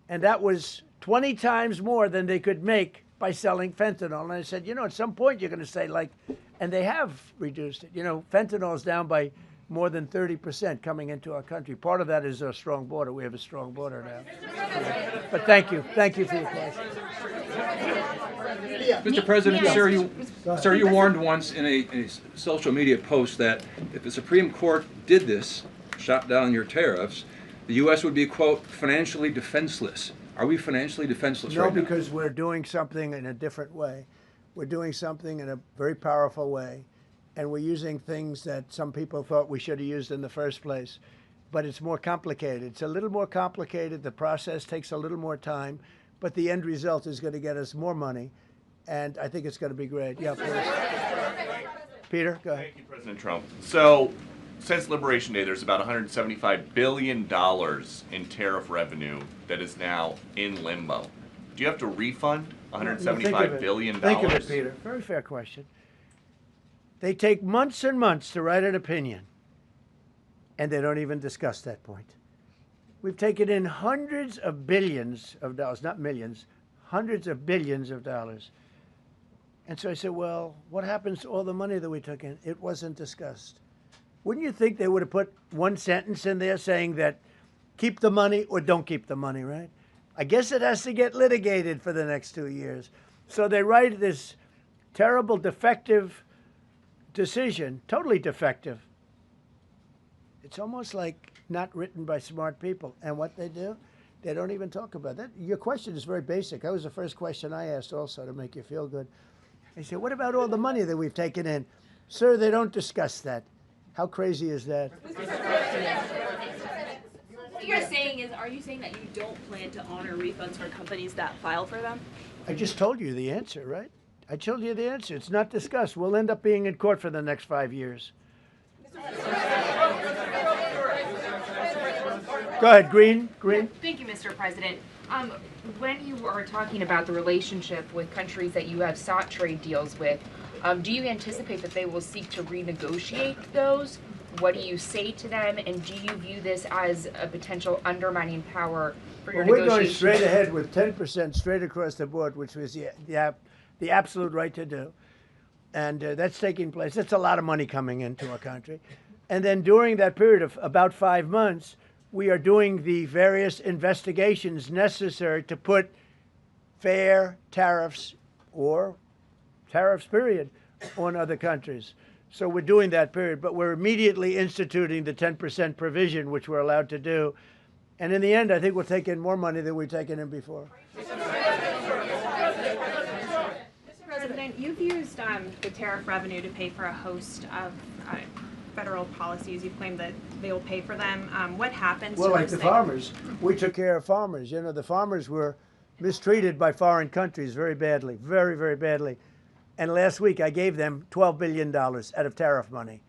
And that was 20 times more than they could make by selling fentanyl. And I said, you know, at some point you're going to say, like, and they have reduced it. You know, fentanyl is down by more than 30% coming into our country. Part of that is our strong border. We have a strong border now. But thank you. Thank you for your question. Mr. President, sir, you warned once in a social media post that if the Supreme Court did this, shot down your tariffs, the U.S. would be, quote, financially defenseless. Are we financially defenseless right now? No, because we're doing something in a different way. We're doing something in a very powerful way. And we're using things that some people thought we should have used in the first place. But it's more complicated. It's a little more complicated. The process takes a little more time. But the end result is going to get us more money. And I think it's going to be great. Yeah, please. Peter, go ahead. Thank you, President Trump. So, since Liberation Day, there's about $175 billion in tariff revenue that is now in limbo. Do you have to refund $175 billion? Think of it, Peter. Very fair question. They take months and months to write an opinion, and they don't even discuss that point. We've taken in hundreds of billions of dollars, not millions, hundreds of billions of dollars. And so I said, well, what happens to all the money that we took in? It wasn't discussed. Wouldn't you think they would have put one sentence in there saying that keep the money or don't keep the money, right? I guess it has to get litigated for the next 2 years. So they write this terrible, defective decision, totally defective. It's almost like not written by smart people. And what they do, they don't even talk about that. Your question is very basic. That was the first question I asked also to make you feel good. They said, what about all the money that we've taken in? Sir, they don't discuss that. How crazy is that? What you're saying is, are you saying that you don't plan to honor refunds for companies that file for them? I just told you the answer, right? I told you the answer. It's not discussed. We'll end up being in court for the next 5 years. Go ahead, Green. Thank you, Mr. President. When you are talking about the relationship with countries that you have sought trade deals with, do you anticipate that they will seek to renegotiate those? What do you say to them? And do you view this as a potential undermining power for your negotiations? We're going straight ahead with 10% straight across the board, which was the absolute right to do. And that's taking place. That's a lot of money coming into our country. And then during that period of about 5 months, we are doing the various investigations necessary to put fair tariffs or tariffs, period, on other countries. So we're doing that period, but we're immediately instituting the 10% provision, which we're allowed to do. And in the end, I think we'll take in more money than we've taken in before. Mr. President, you've used the tariff revenue to pay for a host of federal policies. You claim that they will pay for them. What happens to well, like those the things? farmers. We took care of farmers. You know, the farmers were mistreated by foreign countries very badly, very, very badly. And last week I gave them $12 billion out of tariff money.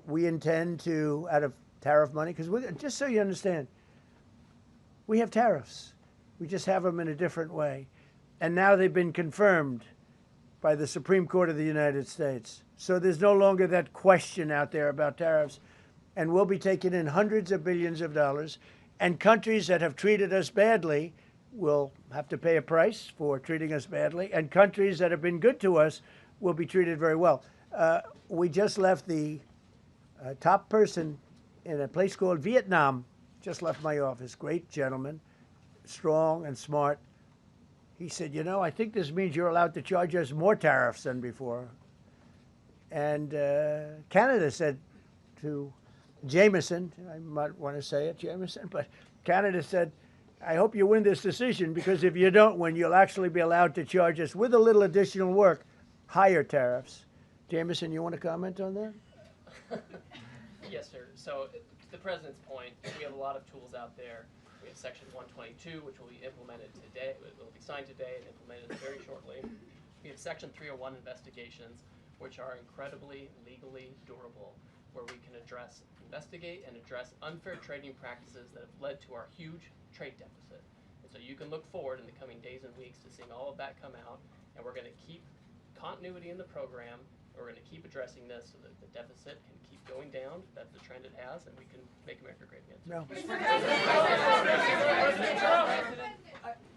We intend to, out of tariff money, because just so you understand, we have tariffs. We just have them in a different way. And now they've been confirmed by the Supreme Court of the United States. So there's no longer that question out there about tariffs. And we'll be taking in hundreds of billions of dollars. And countries that have treated us badly will have to pay a price for treating us badly. And countries that have been good to us will be treated very well. We just left the top person in a place called Vietnam, just left my office. Great gentleman, strong and smart. He said, you know, I think this means you're allowed to charge us more tariffs than before. And Canada said to Jameson, I might want to say it, Jameson, but Canada said, I hope you win this decision, because if you don't win, you'll actually be allowed to charge us with a little additional work, higher tariffs. Jameson, you want to comment on that? Yes, sir. So, to the President's point, we have a lot of tools out there. We have Section 122, which will be implemented today. It will be signed today and implemented very shortly. We have Section 301 investigations, which are incredibly legally durable, where we can investigate and address unfair trading practices that have led to our huge trade deficit. And so you can look forward in the coming days and weeks to seeing all of that come out, and we're going to keep continuity in the program. We're going to keep addressing this so that the deficit can keep going down. That's the trend it has, and we can make America great again. No.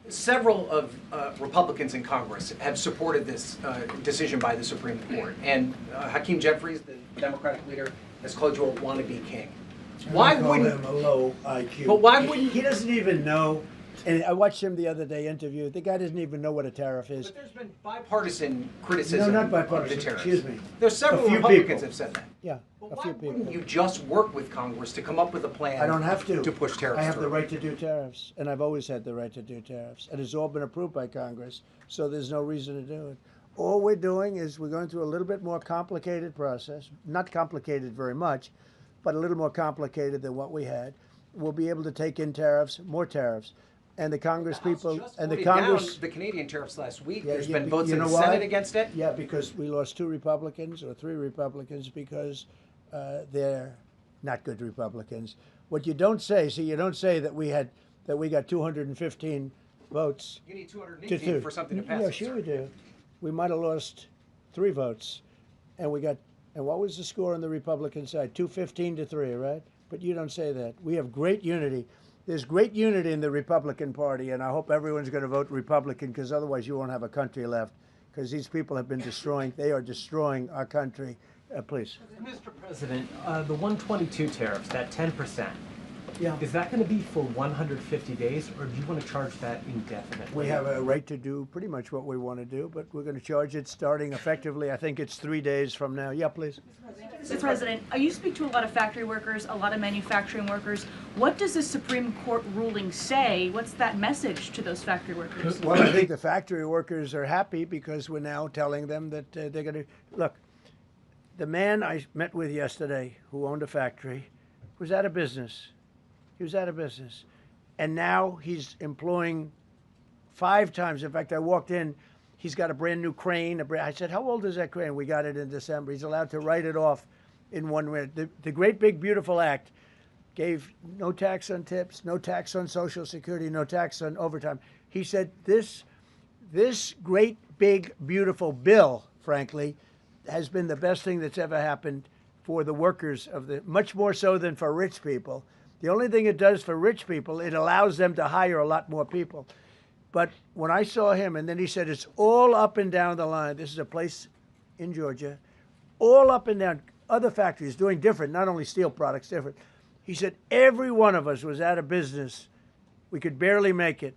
Several of Republicans in Congress have supported this decision by the Supreme Court, and Hakeem Jeffries, the Democratic leader, has called you a wannabe king. Why wouldn't him a low IQ? But why wouldn't he doesn't even know? And I watched him the other day interview. The guy doesn't even know what a tariff is. But there's been bipartisan criticism. No, not bipartisan. Of the tariffs. Excuse me. There's several A few Republicans people have said that. Yeah, a few people. Wouldn't you just work with Congress to come up with a plan? I don't have to. To push tariffs. I have through? the right to do tariffs, and I've always had the right to do tariffs, and it's all been approved by Congress, so there's no reason to do it. All we're doing is we're going through a little bit more complicated process, not complicated very much, but a little more complicated than what we had. We'll be able to take in tariffs, more tariffs. And the Congress people and the Congress, down the Canadian tariffs last week. Yeah, There's yeah, been votes you in know the why? Senate against it. Yeah, because we lost 2 Republicans or 3 Republicans because they're not good Republicans. What you don't say, you don't say that we got 215 votes. You need 218 for something to pass. Yeah, sure we do. We might have lost 3 votes, and we got. And what was the score on the Republican side? 215 to 3, right? But you don't say that. We have great unity. There's great unity in the Republican Party, and I hope everyone's going to vote Republican, because otherwise you won't have a country left, because these people have been destroying. They are destroying our country. Please. Mr. President, the 122 tariffs, that 10%, yeah, is that going to be for 150 days, or do you want to charge that indefinitely? We have a right to do pretty much what we want to do, but we're going to charge it starting effectively. I think it's 3 days from now. Yeah, please. Mr. President, you speak to a lot of factory workers, a lot of manufacturing workers. What does the Supreme Court ruling say? What's that message to those factory workers? Well, I think the factory workers are happy because we're now telling them that they're going to look. The man I met with yesterday, who owned a factory, was out of business. He was out of business. And now he's employing 5 times. In fact, I walked in, he's got a brand new crane. I said, how old is that crane? We got it in December. He's allowed to write it off in 1 minute. The Great Big Beautiful Act gave no tax on tips, no tax on Social Security, no tax on overtime. He said this great big beautiful bill, frankly, has been the best thing that's ever happened for the workers much more so than for rich people. The only thing it does for rich people, it allows them to hire a lot more people. But when I saw him, and then he said, it's all up and down the line. This is a place in Georgia, all up and down, other factories doing different, not only steel products, different. He said, every one of us was out of business. We could barely make it.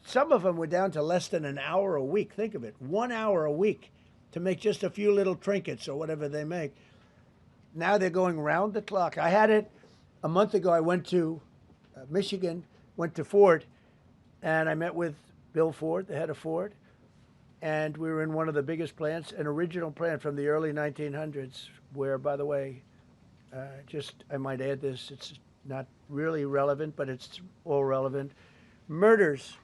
Some of them were down to less than an hour a week. Think of it, 1 hour a week to make just a few little trinkets or whatever they make. Now they're going round the clock. I had it a month ago. I went to Michigan, went to Ford, and I met with Bill Ford, the head of Ford, and we were in one of the biggest plants, an original plant from the early 1900s, where, by the way, I might add this, it's not really relevant, but it's all relevant. Murders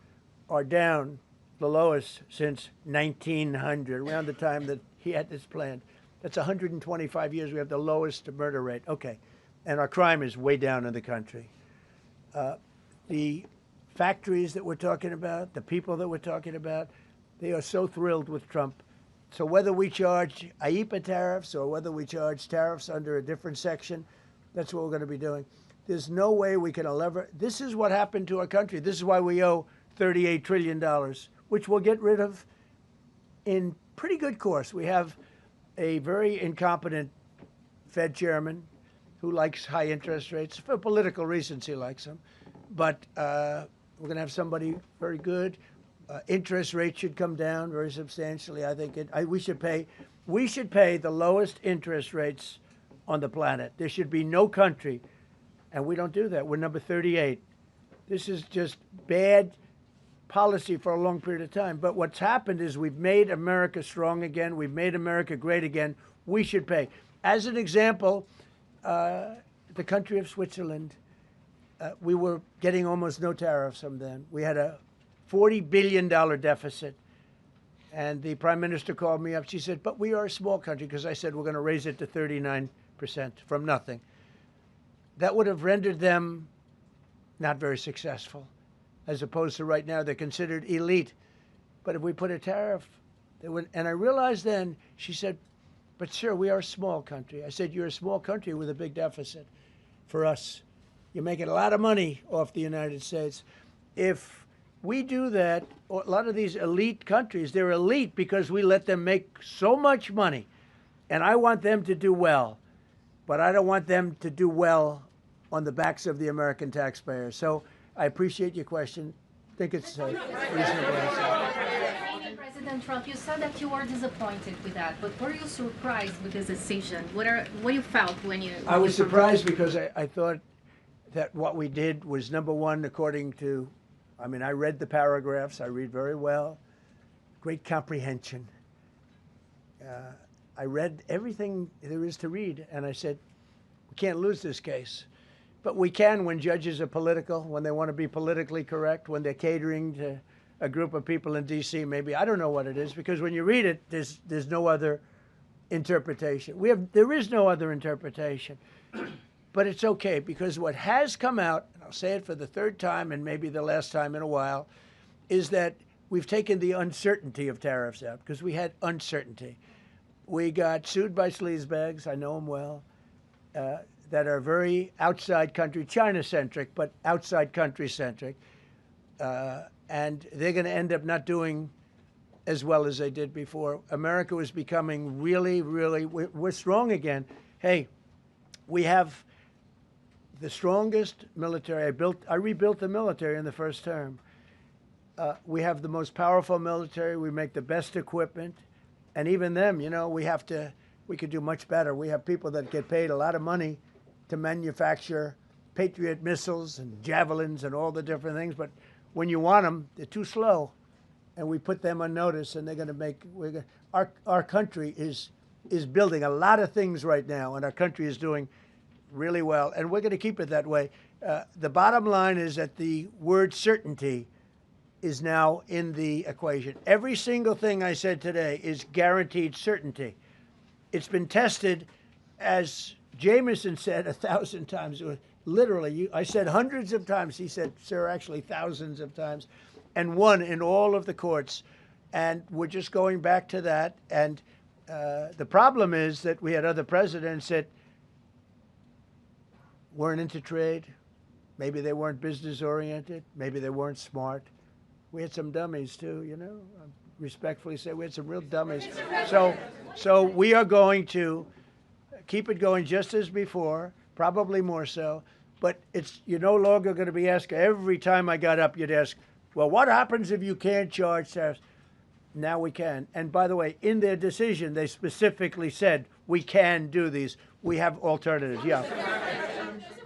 are down the lowest since 1900, around the time that he had this plant. That's 125 years. We have the lowest murder rate. Okay. And our crime is way down in the country. The factories that we're talking about, the people that we're talking about, they are so thrilled with Trump. So whether we charge IEEPA tariffs or whether we charge tariffs under a different section, that's what we're going to be doing. There's no way we can this is what happened to our country. This is why we owe $38 trillion, which we'll get rid of in pretty good course. We have a very incompetent Fed chairman who likes high interest rates. For political reasons, he likes them. But we're going to have somebody very good. Interest rates should come down very substantially. I think we should pay the lowest interest rates on the planet. There should be no country, and we don't do that. We're number 38. This is just bad policy for a long period of time. But what's happened is we've made America strong again. We've made America great again. We should pay. As an example, the country of Switzerland, we were getting almost no tariffs from them. We had a $40 billion deficit. And the prime minister called me up. She said, but we are a small country, because I said we're going to raise it to 39% from nothing. That would have rendered them not very successful, as opposed to right now they're considered elite. But if we put a tariff, they would. And I realized then, she said, but sir, we are a small country. I said, you're a small country with a big deficit. For us, you're making a lot of money off the United States. If we do that, a lot of these elite countries, they're elite because we let them make so much money. And I want them to do well. But I don't want them to do well on the backs of the American taxpayer. So I appreciate your question. I think it's a reasonable answer. President Trump, you said that you were disappointed with that, but were you surprised with this decision? What you felt when you... I was surprised because I thought that what we did was, number one, according to, I mean, I read the paragraphs. I read very well. Great comprehension. I read everything there is to read, and I said, we can't lose this case. But we can when judges are political, when they want to be politically correct, when they're catering to a group of people in D.C. maybe. I don't know what it is, because when you read it, there's no other interpretation. There is no other interpretation. But it's okay, because what has come out, and I'll say it for the third time and maybe the last time in a while, is that we've taken the uncertainty of tariffs out, because we had uncertainty. We got sued by sleazebags, I know them well, that are very outside country, China-centric, but outside country-centric. And they're going to end up not doing as well as they did before. America was becoming really, really, we're strong again. Hey, we have the strongest military. I rebuilt the military in the first term. We have the most powerful military. We make the best equipment. And even them, you know, we could do much better. We have people that get paid a lot of money to manufacture Patriot missiles and javelins and all the different things. But when you want them, they're too slow. And we put them on notice, and they're going to make, our country is building a lot of things right now, and our country is doing really well. And we're going to keep it that way. The bottom line is that the word certainty is now in the equation. Every single thing I said today is guaranteed certainty. It's been tested, as Jameson said 1,000 times. Literally, I said hundreds of times. He said, sir, actually thousands of times, and won in all of the courts. And we're just going back to that. And the problem is that we had other presidents that weren't into trade. Maybe they weren't business oriented. Maybe they weren't smart. We had some dummies too, you know. I respectfully say we had some real dummies. So we are going to keep it going just as before, probably more so. But you're no longer going to be asked, every time I got up, you'd ask, well, what happens if you can't charge tariffs? Now we can. And by the way, in their decision, they specifically said, we can do these. We have alternatives, yeah.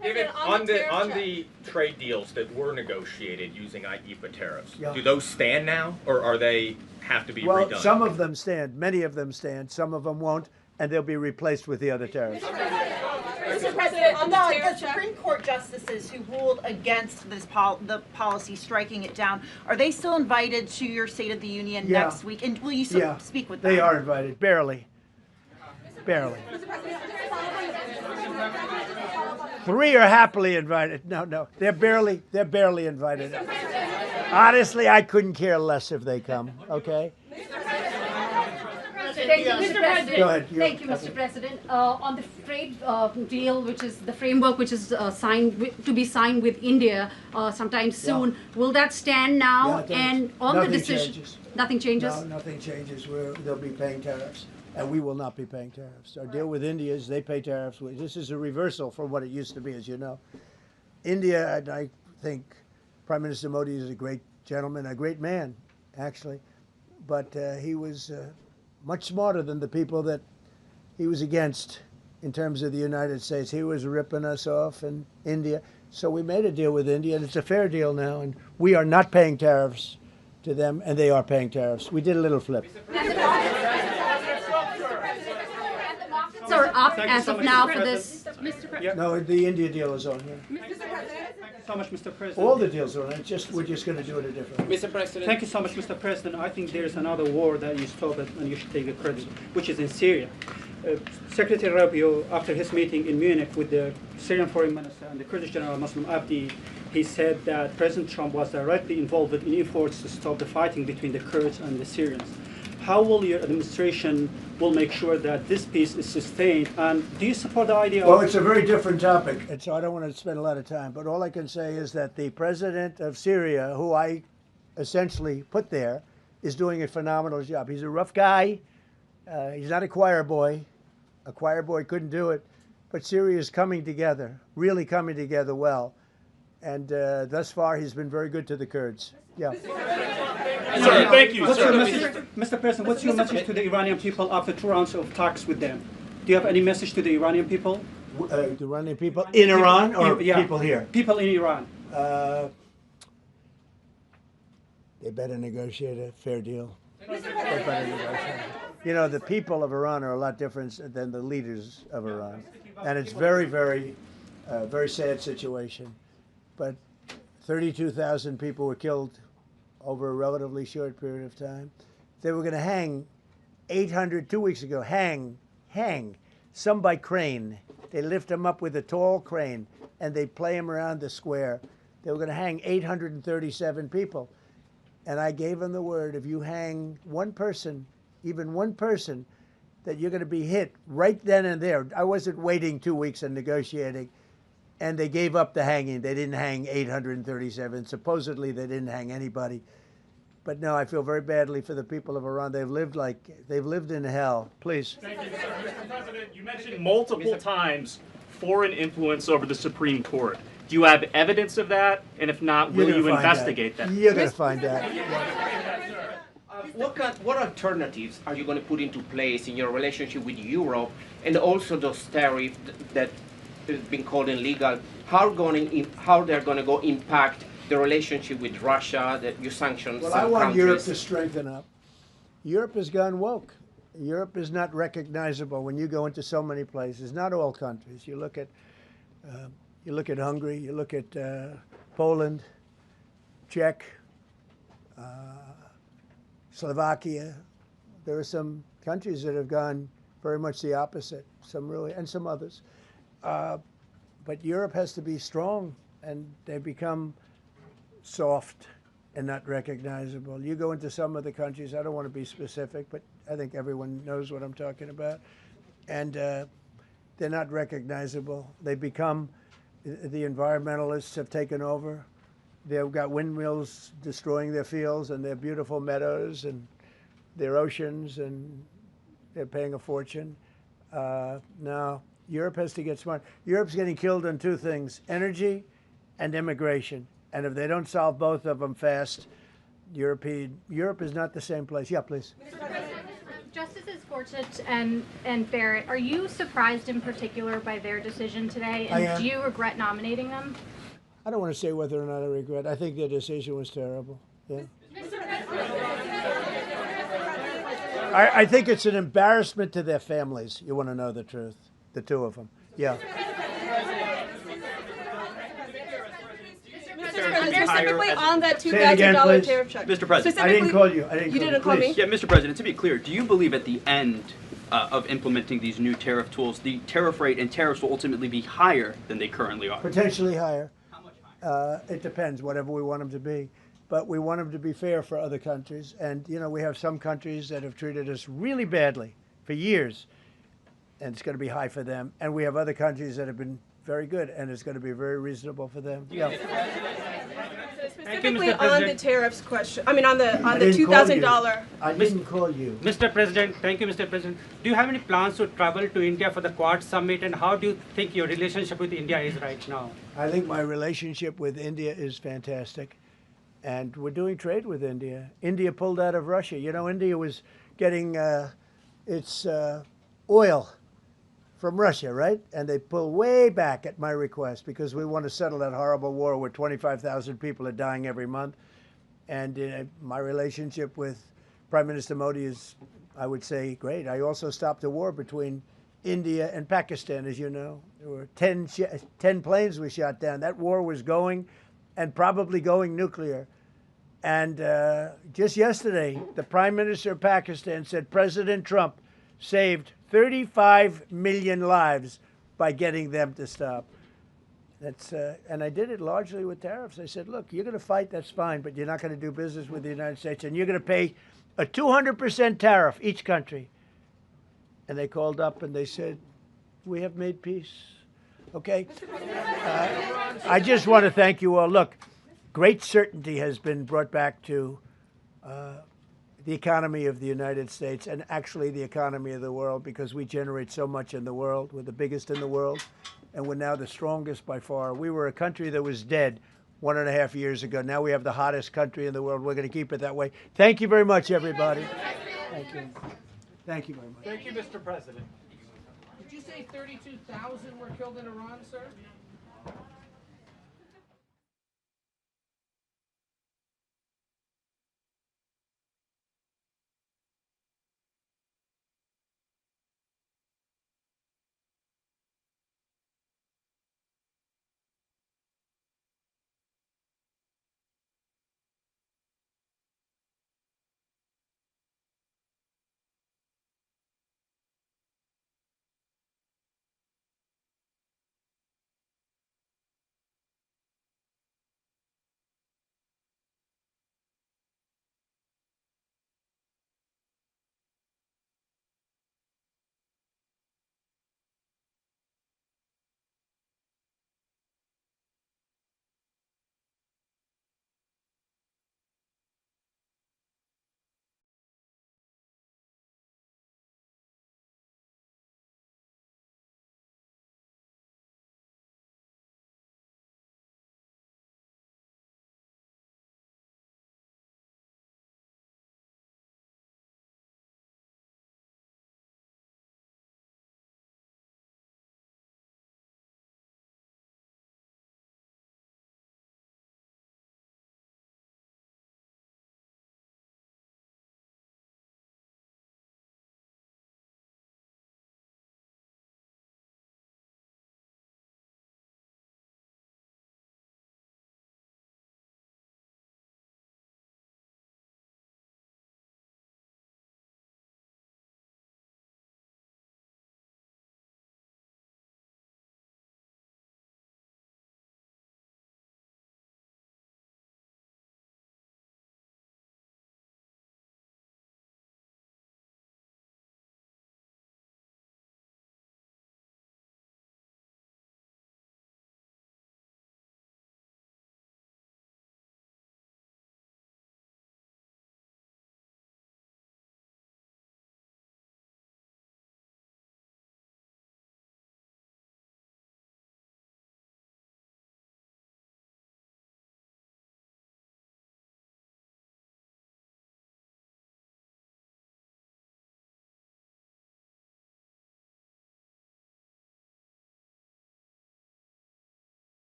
David, on the trade deals that were negotiated using IEEPA tariffs, do those stand now, or are they have to be redone? Well, some of them stand. Many of them stand. Some of them won't, and they'll be replaced with the other tariffs. Mr. President, on the Supreme Court justices who ruled against this the policy, striking it down, are they still invited to your State of the Union next week? And will you speak with them? They are invited, barely. Barely. 3 are happily invited. No, they're barely invited. Honestly, I couldn't care less if they come, okay? Thank you, Mr. President. Go ahead. Thank you, Mr. President. On the trade deal, which is the framework which is to be signed with India sometime soon, will that stand now? And on the decision, changes. Nothing changes? No, nothing changes. They'll be paying tariffs. And we will not be paying tariffs. Our deal with India is they pay tariffs. This is a reversal from what it used to be, as you know. India, and I think Prime Minister Modi is a great gentleman, a great man, actually. But he was much smarter than the people that he was against in terms of the United States. He was ripping us off in India. So we made a deal with India, and it's a fair deal now, and we are not paying tariffs to them, and they are paying tariffs. We did a little flip. Are up as of now for this. No, the India deal is on here. Thank you so much, Mr. President. All the deals are on it. We're just going to do it a different way. Mr. President. Thank you so much, Mr. President. I think there is another war that you stopped and you should take the credit, which is in Syria. Secretary Rubio, after his meeting in Munich with the Syrian Foreign Minister and the Kurdish General Muslim Abdi, he said that President Trump was directly involved in efforts to stop the fighting between the Kurds and the Syrians. How will your administration will make sure that this peace is sustained? And do you support the idea Well, of... it's a very different topic, and so I don't want to spend a lot of time. But all I can say is that the president of Syria, who I essentially put there, is doing a phenomenal job. He's a rough guy. He's not a choir boy. A choir boy couldn't do it. But Syria is coming together, really coming together well. And thus far, he's been very good to the Kurds. Yeah. Sir, thank you. Mr. President, what's your message to the Iranian people after 2 rounds of talks with them? Do you have any message to the Iranian people? The Iranian people in Iran or people here? People in Iran. They better negotiate a fair deal. They better negotiate. You know, the people of Iran are a lot different than the leaders of Iran. And it's very, very sad situation. But 32,000 people were killed over a relatively short period of time. They were going to hang 800, 2 weeks ago, hang, some by crane. They lift them up with a tall crane, and they play them around the square. They were going to hang 837 people. And I gave them the word, if you hang one person, even one person, that you're going to be hit right then and there. I wasn't waiting 2 weeks and negotiating. And they gave up the hanging. They didn't hang 837. Supposedly, they didn't hang anybody. But no, I feel very badly for the people of Iran. They've lived in hell. Please. Thank you, Mr. President, you mentioned multiple times foreign influence over the Supreme Court. Do you have evidence of that? And if not, will you investigate that? You're going to find out. What alternatives are you going to put into place in your relationship with Europe, and also those tariffs that have been called illegal? How they're going to go impact the relationship with Russia, your sanctions? Well, I want Europe to strengthen up. Europe has gone woke. Europe is not recognizable when you go into so many places. Not all countries. You look at Hungary. You look at Poland, Czech. Slovakia. There are some countries that have gone very much the opposite, some really, and some others. But Europe has to be strong, and they become soft and not recognizable. You go into some of the countries, I don't want to be specific, but I think everyone knows what I'm talking about, and they're not recognizable. They become, the environmentalists have taken over. They've got windmills destroying their fields and their beautiful meadows and their oceans, and they're paying a fortune. Now, Europe has to get smart. Europe's getting killed on two things, energy and immigration. And if they don't solve both of them fast, Europe is not the same place. Yeah, please. Justices Gorsuch and Barrett, are you surprised in particular by their decision today? I And am. do you regret nominating them? I don't want to say whether or not I regret. I think their decision was terrible. Yeah. I think it's an embarrassment to their families. You want to know the truth? The two of them. Yeah. Specifically on that Say it again, $2,000 please. tariff check. Mr. President. I didn't call you. You didn't call me? Yeah, Mr. President, to be clear, do you believe at the end of implementing these new tariff tools, the tariff rate and tariffs will ultimately be higher than they currently are? Potentially higher. How much higher? It depends, whatever we want them to be. But we want them to be fair for other countries. And, you know, we have some countries that have treated us really badly for years, and it's going to be high for them. And we have other countries that have been very good, and it's going to be very reasonable for them. Yeah. Specifically on the tariffs question, I mean on the $2,000. I didn't call you. Mr. President, thank you, Mr. President. Do you have any plans to travel to India for the Quad Summit, and how do you think your relationship with India is right now? I think my relationship with India is fantastic, and we're doing trade with India. India pulled out of Russia. You know, India was getting its oil from Russia, right? And they pull way back at my request because we want to settle that horrible war where 25,000 people are dying every month. And my relationship with Prime Minister Modi is, I would say, great. I also stopped the war between India and Pakistan, as you know. There were 10 planes we shot down. That war was going and probably going nuclear. And just yesterday, the Prime Minister of Pakistan said President Trump saved 35 million lives by getting them to stop. That's and I did it largely with tariffs. I said, look, you're going to fight, that's fine, but you're not going to do business with the United States, and you're going to pay a 200% tariff, each country. And they called up and they said, we have made peace. Okay? I just want to thank you all. Look, great certainty has been brought back to the economy of the United States and actually the economy of the world because we generate so much in the world. We're the biggest in the world, and we're now the strongest by far. We were a country that was dead 1.5 years ago. Now we have the hottest country in the world. We're going to keep it that way. Thank you very much, everybody. Thank you. Thank you very much. Thank you, Mr. President. Did you say 32,000 were killed in Iran, sir?